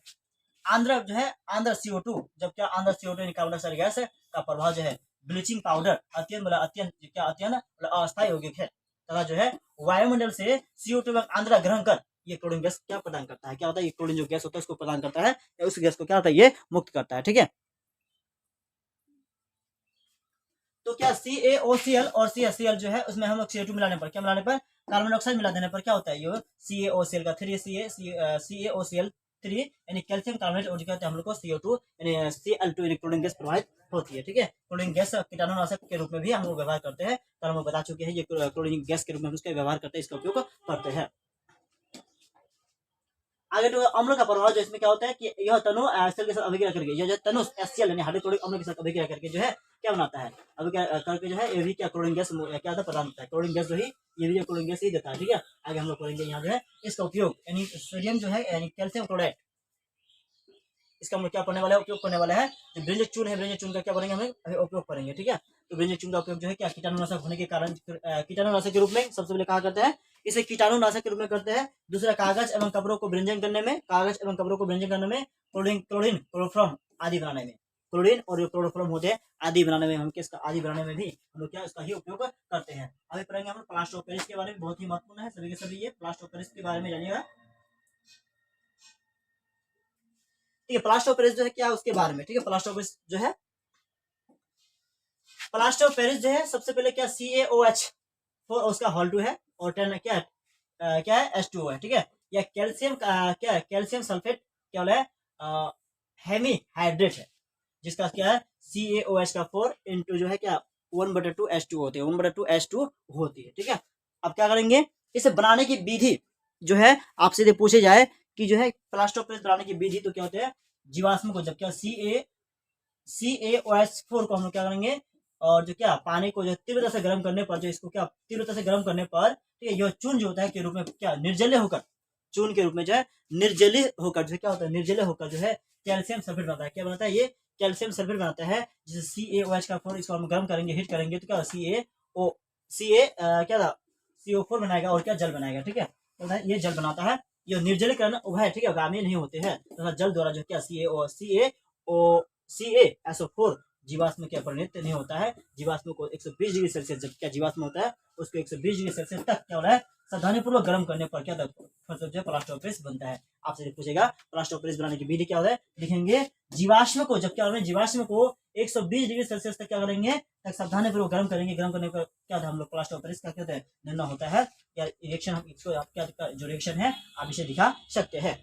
आंध्र जो है, आंध्र CO2, जब क्या Andhra CO2 carbon dioxide gas का प्रभाव जो है ब्लीचिंग पाउडर अत्यंत अस्थायी यौगिक है तथा जो है वायुमंडल से CO2 में आंद्रा ग्रहण कर ये क्लोरीन गैस क्या प्रदान करता है, क्या होता है, ये क्लोरीन जो गैस होता है उसको प्रदान करता है, उस गैस को क्या होता है, ये मुक्त करता है। ठीक है, तो क्या CaOCl और CaCl जो है उसमें हम लोग CO2 मिलाने पर, क्या मिलाने पर, कार्बन डाइऑक्साइड मिला देने पर क्या होता है, ये CaOCl का 3CaOCl3 यानी कैल्शियम कार्बोनेट और क्या होता है हम लोग को CO2 यानी Cl2 यानी क्लोरीन गैस प्रवाहित होती है। ठीक है, क्लोरीन गैस कीटाणुनाशक के रूप में भी हम लोग व्यवहार करते हैं, कल हम बता चुके हैं ये क्लोरीन गैस के रूप में हम इसका व्यवहार करते हैं, इसका उपयोग करते हैं। आगे तो अम्ल का प्रभाव जो इसमें क्या होता है कि यह तनु एसिड के साथ अभिक्रिया करके, यह जो तनु HCl यानी हाइड्रोक्लोरिक अम्ल के साथ अभिक्रिया करके जो है क्या बनाता है, अभिक्रिया करके जो है ये भी क्या क्लोरीन गैस क्या होता है प्रदान करता है, क्लोरीन गैस जो ही ये भी क्लोरीन गैस ही देता है। ठीक है, आगे हम लोग करेंगे यहाँ जो है इसका उपयोग यानी सोडियम जो है यानी कैल्शियम क्लोराइड, इसका हम लोग क्या करने वाला है, उपयोग करने वाला है। जो ब्रिंजक चून है, ब्रिंजक चून का क्या करेंगे, हम उपयोग करेंगे। ठीक है, तो ब्रिंजक चून का उपयोग जो है क्या कीटाणुनाशक होने के कारण कीटाणुनाशक के रूप में सबसे पहले कहा करते हैं, इसे कीटाणुनाशक के रूप में करते हैं। दूसरा कागज एवं कपड़ों को ब्रिंजन करने में, कागज एवं कपड़ों को ब्रिंजन करने में, क्लोरीन क्लोरोफॉर्म आदि बनाने में, क्लोरीन और जो क्लोरोफॉर्म होते हैं आदि बनाने में, हम किसका आदि बनाने में भी हम लोग क्या इसका ही उपयोग करते हैं। अभी पढ़ेंगे हम प्लास्टर ऑफ पेरिस के बारे में, बहुत ही महत्वपूर्ण है सभी के सभी, ये प्लास्टर ऑफ पेरिस के बारे में जानिएगा। ठीक है, प्लास्टर ऑफ पेरिस जो है क्या उसके बारे में, ठीक है, प्लास्टर ऑफ पेरिस जो है, प्लास्टर ऑफ पेरिस जो है सबसे पहले क्या CaOH4 उसका हॉल 2 है और 10 क्या क्या है H2O है। ठीक है, या कैल्शियम क्या है, कैल्शियम सल्फेट क्या बोला है, हेमी हाइड्रेट है, जिसका क्या है CaOH का 4 इंटू जो है क्या 1/2 H2 होती है, 1/2 H2 होती है। ठीक है, अब क्या करेंगे, इसे बनाने की विधि जो है आपसे यदि पूछे जाए कि जो है प्लास्टर ऑफ पेरिस बनाने की विधि, तो क्या होते हैं, जीवाश्म को जब क्या CaOH4 को हम लोग क्या करेंगे, और जो क्या पानी को जो तीव्रता से गर्म करने पर, जो इसको क्या तीव्रता से गर्म करने पर, ठीक है, यह चून जो होता है के रूप में क्या निर्जलीय होकर, चून के रूप में जो है निर्जलीय होकर जो क्या होता है, निर्जलीय होकर जो है कैल्शियम सल्फेट बनाता है। क्या बनाता है, ये कैल्शियम सल्फेट बनाता है, जिसे CaOH का 4 इसको हम गर्म करेंगे, हीट करेंगे, तो क्या क्या था CO4 बनाएगा और क्या जल बनाएगा। ठीक है, तो ये जल बनाता है, ये निर्जलीकरण उभय, ठीक है, गामी नहीं होते हैं तथा जल द्वारा जो क्या CaSO4 जीवाश्म में क्या परिणत नहीं होता है। जीवाश्म को 120 डिग्री सेल्सियस जब क्या जीवाश्म होता है उसको 120 डिग्री सेल्सियस तक क्या हो रहा है, सावधानी पूर्वक गर्म करने पर क्या मतलब जो प्लास्टर ऑफ पेरिस बनता है। आपसे पूछेगा प्लास्टर ऑफ पेरिस बनाने की विधि क्या होता है, लिखेंगे जीवाश्म को जब क्या होगा, जीवाश्म को 120 डिग्री सेल्सियस तक क्या करेंगे, तक सावधानी पूर्वक गर्म करेंगे, गर्म करने पर क्या हम लोग प्लास्टर ऑफ पेरिस का क्या निर्णय होता है, या रिएक्शन, इसको आप क्या जो रिएक्शन है आप इसे दिखा सकते हैं,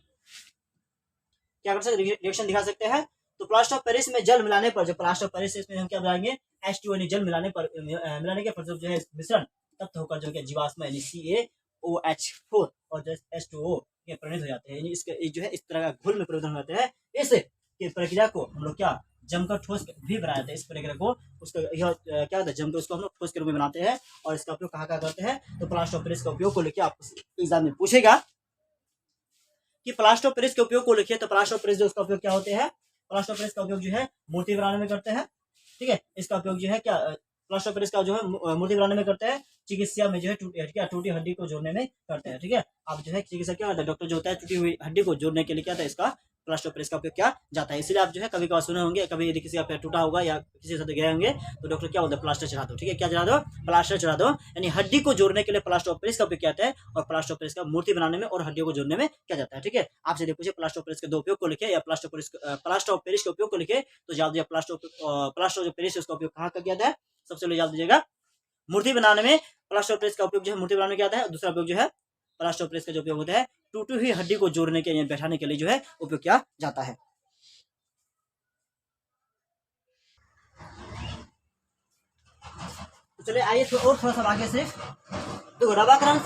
क्या कर सकते रिएक्शन दिखा सकते हैं। तो प्लास्टर ऑफ पेरिस में जल मिलाने पर, जो प्लास्टर ऑफ पेरिस इसमें हम क्या बनाएंगे H2O यानी जल मिलाने पर, मिलाने के फलस्वरूप जो है मिश्रण तत्व होकर जो है जीवाश्म यानी CaOH4 और जो H2O के परिणत हो जाते हैं, यानी इसके जो है इस तरह का घुल में परिवर्तन होते हैं। इस प्रक्रिया को हम लोग क्या जमकर ठोस भी बनाते हैं, इस प्रक्रिया को उसको यह क्या होता है जमकर उसको हम लोग ठोस के रूप में बनाते हैं, और इसका उपयोग कहाँ करते हैं, तो प्लास्टर ऑफ पेरिस का उपयोग को लेकर आप एग्जाम में पूछेगा कि प्लास्टर ऑफ पेरिस के उपयोग को लिखिए, तो प्लास्टर ऑफ पेरिस जो उसका उपयोग क्या होते हैं, प्लास्टर ऑफ पेरिस का उपयोग जो है मूर्ति बनाने में करते हैं। ठीक है, इसका उपयोग जो है क्या प्लास्टर ऑफ पेरिस का जो है मूर्ति बनाने में करते हैं, चिकित्सा में जो है टूटी हड्डी को जोड़ने में करते हैं। ठीक है, अब जो है चिकित्सा क्या होता है, डॉक्टर जो होता है टूटी हुई हड्डी को जोड़ने के लिए क्या था इसका प्लास्टर ऑफ पेरिस का उपयोग क्या जाता है। इसलिए आप जो है कभी कभार सुने होंगे, कभी यदि किसी का पैर टूटा होगा या किसी के साथ गए होंगे तो डॉक्टर क्या बोलते हैं, प्लास्टर चढ़ा दो। ठीक है, क्या चढ़ा दो, प्लास्टर चढ़ा दो, यानी हड्डी को जोड़ने के लिए प्लास्टर ऑफ पेरिस का उपयोग किया जाता है, और प्लास्टर ऑफ पेरिस का मूर्ति बनाने में और हड्डियों को जोड़ने में क्या जाता है। ठीक है, आपसे यदि पूछे प्लास्टर ऑफ पेरिस के दो उपयोग को लिखे या प्लास्टर ऑफ पेरिस के उपयोग को लिखे, तो जवाब दिया प्लास्टर ऑफ पेरिस उसका उपयोग कहाँ का किया जाता है, सबसे पहले जवाब दीजिएगा मूर्ति बनाने में प्लास्टर ऑफ पेरिस का उपयोग जो है मूर्ति बनाने में क्या आता है, दूसरा उपयोग जो है प्लास्टर ऑफ पेरिस का जो उपयोग होता है टूटी हुई हड्डी को जोड़ने के लिए बैठाने के लिए जो है उपयोग किया जाता है। तो चलिए आइए और थोड़ा सा आगे से, तो रवाकरण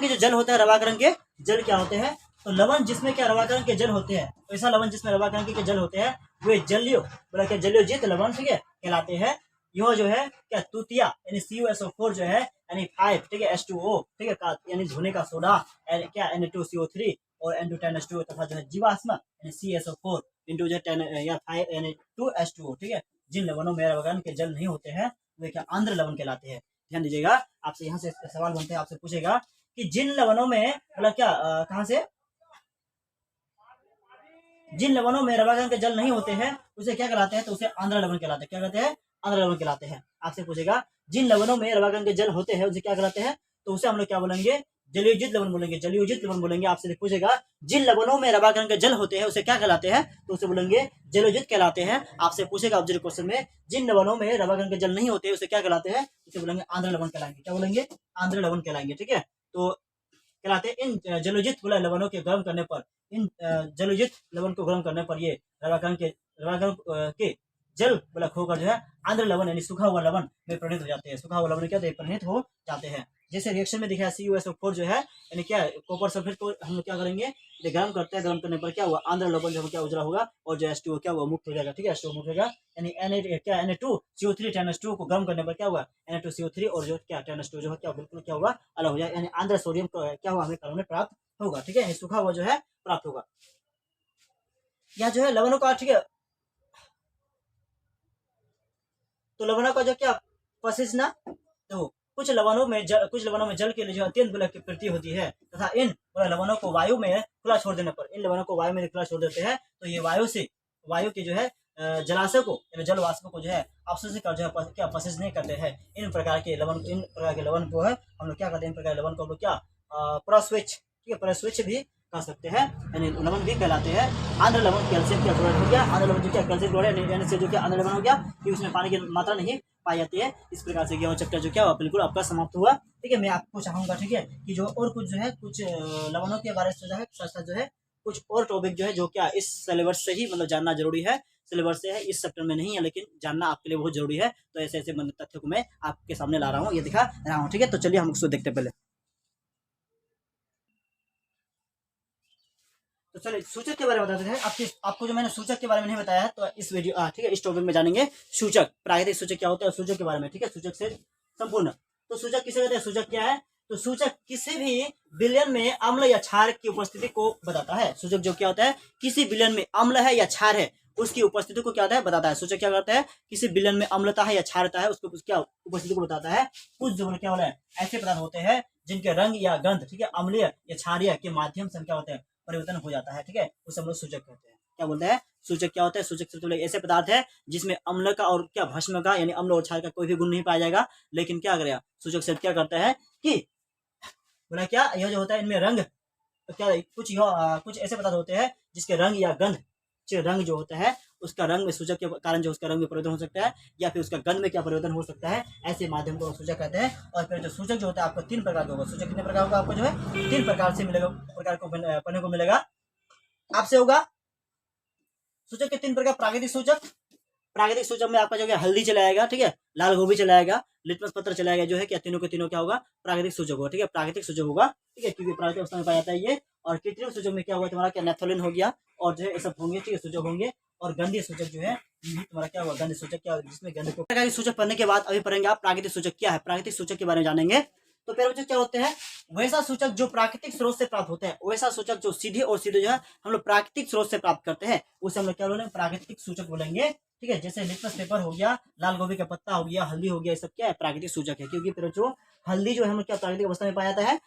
के जो जल होता है, रवाकरण के जल क्या होते हैं, तो लवण जिसमें क्या रवाकरण के जल होते हैं, ऐसा लवण जिसमें रवाकरण के जल होते हैं वे जलीय बोला क्या जलीयोजित लवण, ठीक है, कहलाते हैं। यह जो है क्या तुतिया यानी CuSO4 जो है यानी 5, ठीक है, H2O, ठीक है, यानी धोने का सोडा क्या Na2CO3 और N210H2O तथा जो है जीवाश्म यानी CSO4 इंटू जो 10 या 5 यानी 2H2O, ठीक है, जिन लवणों में रवाकरण के जल नहीं होते हैं वे क्या आंध्र लवण कहलाते हैं। ध्यान दीजिएगा, आपसे यहाँ से सवाल बनते हैं, आपसे पूछेगा कि जिन लवणों में मतलब क्या कहाँ से, जिन लवणों में रवाकरण के जल नहीं होते हैं उसे क्या कहलाते हैं, तो उसे आंध्र लवण कहलाते हैं। क्या कहते हैं, आंध्र लवण कहलाते हैं। आपसे पूछेगा जिन लवणों में रवाकण के जल होते हैं उसे क्या कहलाते हैं, तो उसे हम लोग क्या बोलेंगे, जलयोजित लवण बोलेंगे, जलयोजित लवण बोलेंगे। आपसे पूछेगा जिन लवणों में रवाकण के जल होते हैं उसे क्या कहलाते हैं, तो उसे बोलेंगे जलयोजित कहलाते हैं। आपसे पूछेगा ऑब्जेक्टिव क्वेश्चन में जिन लवणों में रवाकण के जल नहीं होते उसे क्या कहलाते हैं, उसे बोलेंगे आंध्र लवण कहलाएंगे। क्या बोलेंगे, आंध्र लवण कहलाएंगे। ठीक है, तो कहलाते हैं इन जलयोजित लवणों के गर्म करने पर, इन जलयोजित लवण को गर्म करने पर ये रवाकण के जल बोला खोकर जो है आंध्र लवण यानी सूखा हुआ लवण में परिणत हो जाते हैं। सूखा हुआ लवण क्या परिणत हो जाते हैं। जैसे रिएक्शन में दिखा CuSO4 जो है यानी क्या कॉपर सल्फेट को हम लोग क्या करेंगे, गर्म करते हैं, गर्म करने पर क्या हुआ आंध्र लवण जो क्या उजला होगा और जो H2O क्या हुआ मुक्त हो जाएगा। ठीक है, H2O मुक्त हो जाएगा यानी क्या Na2CO3 10H2 को गर्म करने पर क्या हुआ Na2CO3 और जो क्या 10H2 जो है क्या बिल्कुल क्या होगा अलग हो जाएगा, यानी आंध्र सोडियम क्या हुआ हमें कार्बोनेट प्राप्त होगा। ठीक है, सूखा हुआ जो है प्राप्त होगा। यह जो है लवणों का, ठीक है, तो लवणों का जो क्या प्रोसेस ना, तो कुछ लवणों में जल के लिए जो अत्यंत बल की प्रवृत्ति होती है तथा इन लवणों को वायु में खुला छोड़ देने पर, इन लवणों को वायु में खुला छोड़ देते हैं तो ये वायु के जो है जलाशय को यानी जल वाष्प को जो है अवशोषित कर जो है क्या प्रोसेस नहीं करते हैं। इन प्रकार के लवण को है हम लोग क्या करते हैं, इन प्रकार के लवण को हम लोग क्या परस्विच, ठीक है, परस्विच भी कर सकते हैं, यानी लवण भी कहलाते हैं। आंध्र लवण कैल्शियम का क्लोराइड हो गया, आंध्र लवण जो क्या कैल्शियम क्लोराइड यानी से जो क्या आंध्र लवण हो गया कि उसमें पानी की मात्रा नहीं पाई जाती है। इस प्रकार से यह चैप्टर जो क्या हुआ बिल्कुल आपका समाप्त हुआ। ठीक है, मैं आपको चाहूंगा, ठीक है, कि जो और कुछ जो है कुछ लवणों के बारे में जो है साथ जो है कुछ और टॉपिक जो है जो क्या इस सिलेबस से ही मतलब जानना जरूरी है, सिलेबस से है, इस चैप्टर में नहीं है लेकिन जानना आपके लिए बहुत जरूरी है। तो ऐसे ऐसे मतलब तथ्यों को मैं आपके सामने ला रहा हूँ, ये दिखा रहा हूँ। ठीक है, तो चलिए हम उसको देखते पहले। तो चलिए सूचक के बारे में बताते हैं। आपको जो मैंने सूचक के बारे में नहीं बताया है तो इस वीडियो ठीक है इस टॉपिक में जानेंगे सूचक, प्राकृतिक सूचक क्या होता है, सूचक के बारे में। ठीक है, सूचक से संपूर्ण। तो सूचक किसे कहते हैं, सूचक क्या है, तो सूचक किसी भी विलयन में अम्ल या क्षार की उपस्थिति को बताता है। सूचक जो क्या होता है, किसी विलयन में अम्ल है या क्षार है उसकी उपस्थिति को क्या होता है बताता है। सूचक क्या करता है, किसी विलयन में अम्लता है या क्षारता है उसको क्या उपस्थिति को बताता है। कुछ जो क्या होता है ऐसे पदार्थ होते हैं जिनके रंग या गंध, ठीक है, अम्लीय या क्षारीय के माध्यम से क्या होते हैं परिवर्तन हो जाता है। ठीक है, उसे हम लोग सूचक कहते हैं। क्या बोलते हैं, सूचक क्या होता है, सूचक से ऐसे पदार्थ है जिसमें अम्ल का और क्या भस्म का यानी अम्ल और क्षार का कोई भी गुण नहीं पाया जाएगा, लेकिन क्या करेगा सूचक से क्या करता है कि बोला क्या यह जो होता है इनमें रंग, तो क्या कुछ ऐसे पदार्थ होते हैं जिसके रंग या गंध, रंग जो होता है उसका रंग में सूचक के कारण जो उसका रंग में परिवर्तन हो सकता है या फिर उसका गंध में क्या परिवर्तन हो सकता है, ऐसे माध्यम को सूचक कहते हैं। और फिर जो सूचक जो होता है आपको 3 प्रकार का होगा। सूचक कितने प्रकार का आपको जो है 3 प्रकार से मिलेगा, प्रकार को पढ़ने को मिलेगा आपसे होगा। सूचक के 3 प्रकार, प्राकृतिक सूचक में आपका जो है हल्दी चलाएगा, ठीक है, लाल गोभी चलाएगा, लिटमस पत्र चलाएगा, जो है क्या तीनों के तीनों क्या होगा प्राकृतिक सूचक होगा। ठीक है, प्राकृतिक सूचक होगा, ठीक है, क्योंकि प्राकृतिक अवस्था में पाया जाता है ये। और कृत्रिम सूचक में क्या होगा तुम्हारा क्या नेफ्थलीन हो गया और जो है ये सब होंगे, ठीक है, सूचक होंगे। और गंधीय सूचक जो है तुम्हारा क्या होगा गंध सूचक, क्या जिसमें गंध को प्रकार के सूचक पढ़ने के बाद अभी पढ़ेंगे आप प्राकृतिक सूचक क्या है, प्राकृतिक सूचक के बारे में जानेंगे। तो फिर बच्चों क्या होते हैं, वैसा सूचक जो प्राकृतिक स्रोत से प्राप्त होते हैं, वैसा सूचक जो सीधे जो है हम लोग प्राकृतिक स्रोत से प्राप्त करते हैं उसे हम लोग क्या बोलेंगे प्राकृतिक सूचक बोलेंगे। ठीक है, जैसे लिटमस पेपर हो गया, लाल गोभी का पत्ता हो गया, हल्दी हो गया, ये सब क्या है प्राकृतिक सूचक है। क्योंकि फिर जो हल्दी जो है हम लोग क्या प्राकृतिक अवस्था में पाया जाता है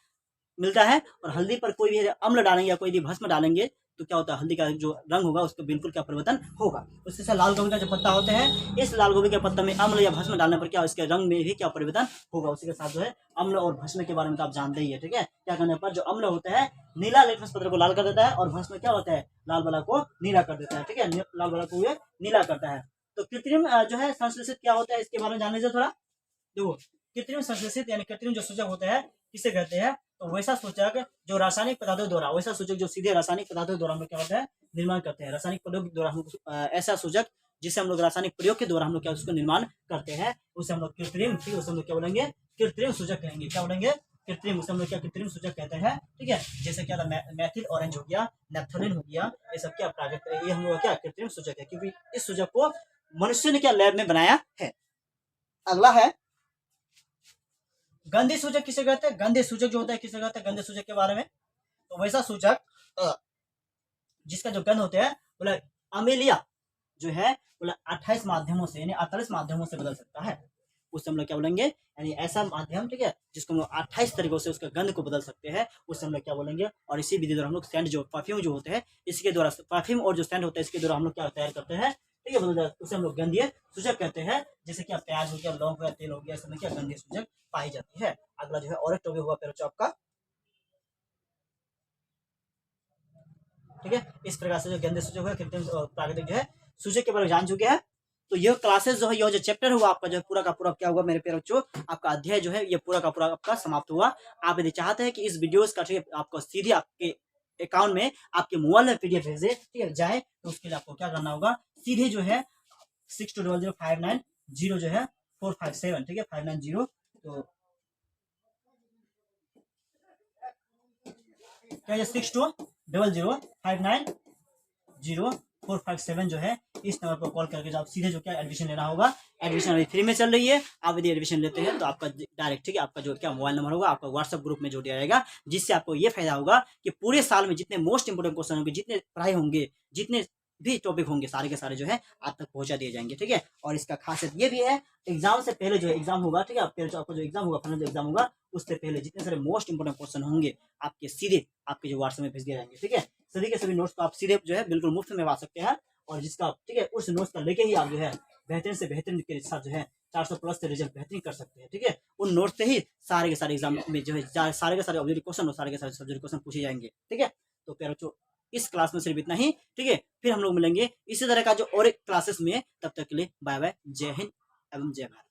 मिलता है, और हल्दी पर कोई भी अम्ल डालेंगे या कोई भी भस्म डालेंगे तो क्या होता है हल्दी का जो रंग होगा उसका बिल्कुल क्या परिवर्तन होगा। उसके साथ लाल गोभी का जो पत्ता होते हैं, इस लाल गोभी के पत्ता में अम्ल या भस्म डालने पर क्या इसके रंग में भी क्या परिवर्तन होगा। उसी के साथ जो है अम्ल और भस्म के बारे में तो आप जानते ही है। ठीक है, क्या करने पर जो अम्ल होता है नीला लिटमस पत्र को लाल कर देता है और भस्म क्या होता है लाल वाला को नीला कर देता है। ठीक है, लाल वाला को नीला करता है। तो कृत्रिम जो है संश्लेषित क्या होता है इसके बारे में जानने से थोड़ा देखो। कृत्रिम संश्लेषित यानी कृत्रिम जो सूचक होते हैं किसे कहते हैं, तो वैसा सूचक जो रासायनिक पदार्थों द्वारा, वैसा सूचक जो सीधे रासायनिक पदार्थों द्वारा हम लोग क्या होता है निर्माण करते हैं। रासायनिक प्रयोग के द्वारा हम लोग ऐसा सूचक जिसे हम लोग रासायनिक प्रयोग के द्वारा हम लोग क्या उसको निर्माण करते हैं उसे हम लोग कृत्रिम, ठीक है, उसे हम लोग क्या बोलेंगे कृत्रिम सूचक कहेंगे। क्या बोलेंगे कृत्रिम, उसे हम लोग क्या कृत्रिम सूचक कहते हैं। ठीक है, जैसे क्या था मैथिल ऑरेंज हो गया, नेफ्थलीन हो गया, ये सब क्या प्राकृतिक, ये हम लोग क्या कृत्रिम सूचक है क्योंकि इस सूचक को मनुष्य ने क्या लैब में बनाया है। अगला है गंधीय सूचक किसे कहते हैं, गंधीय सूचक जो होता है किसे कहते हैं गंधीय सूचक के बारे में, तो वैसा सूचक जिसका जो गंध होता है बोला अमेलिया जो है बोला 28 माध्यमों से यानी 48 माध्यमों से बदल सकता है। उससे हम लोग क्या बोलेंगे यानी ऐसा माध्यम, ठीक है, जिसको हम लोग 28 तरीकों से उसका गंध को बदल सकते हैं उसे हम लोग क्या बोलेंगे। और इसी विधि द्वारा हम लोग सेंट जो परफ्यूम जो होते हैं इसके द्वारा परफ्यूम और जो सेंट होता है इसके द्वारा हम लोग क्या तैयार करते हैं ठीक है, बदल जाएगा, उसे हम लोग गंधीय सूचक कहते हैं। जैसे कि प्याज हो गया, लौंग हो गया, तेल हो गया, इस समय क्या गंधीय सूचक पाई जाती है। अगला जो है और एक टॉपिक होगा फिर आपका, ठीक है। इस प्रकार से जो गंधीय सूचक है, कृत्रिम प्राकृतिक जो है सूचक के बारे में जान चुके हैं। तो यह क्लासेस जो है, यह जो चैप्टर हुआ आपका जो है पूरा का पूरा क्या हुआ मेरे प्यारे बच्चों, आपका अध्याय जो है ये पूरा का पूरा आपका समाप्त हुआ। आप यदि चाहते हैं कि इस वीडियोस का ठीक है आपको सीधे आपके अकाउंट में, आपके मोबाइल में पीडीएफ भेजे, ठीक है, जाए, तो उसके लिए आपको क्या करना होगा, सीधे जो है 620059 जो है 457, ठीक है, 590, तो क्या 6200590457 जो है, इस नंबर पर कॉल करके आप सीधे जो क्या एडमिशन लेना होगा। एडमिशन अभी फ्री में चल रही है। आप यदि एडमिशन लेते हैं तो आपका डायरेक्ट, ठीक है, आपका जो क्या मोबाइल नंबर होगा आपका व्हाट्सएप ग्रुप में जोड़ दिया जाएगा, जिससे आपको ये फायदा होगा कि पूरे साल में जितने मोस्ट इंपोर्टेंट क्वेश्चन होंगे, जितने पढ़ाई होंगे, जितने भी टॉपिक होंगे, सारे के सारे जो है आप तक पहुंचा दिए जाएंगे, ठीक है। और इसका खासियत ये भी है, एग्जाम से पहले जो एग्जाम होगा, ठीक है, आपका जो एग्जाम होगा, फाइनल जो एग्जाम होगा, उससे पहले जितने सारे मोस्ट इंपोर्टेंट क्वेश्चन होंगे आपके सीधे आपके जो व्हाट्सएप में भेज दिए जाएंगे, ठीक है। सभी के सभी नोट्स को आप सीधे जो है बिल्कुल मुफ्त में पा सकते हैं। और जिसका, ठीक है, उस नोट्स का लेके ही आप जो है बेहतरीन से बेहतरीन के साथ जो है 400 प्लस से रिजल्ट बेहतरीन कर सकते हैं, ठीक है। उन नोट्स से ही सारे के सारे एग्जाम में जो है सारे के सारे ऑब्जेक्टिव क्वेश्चन और सारे के सारे सब्जेक्ट क्वेश्चन पूछे जाएंगे, ठीक है। तो प्यारे बच्चों, इस क्लास में सिर्फ इतना ही, ठीक है। फिर हम लोग मिलेंगे इसी तरह का जो और एक क्लासेस में, तब तक के लिए बाय बाय, जय हिंद एवं जय भारत।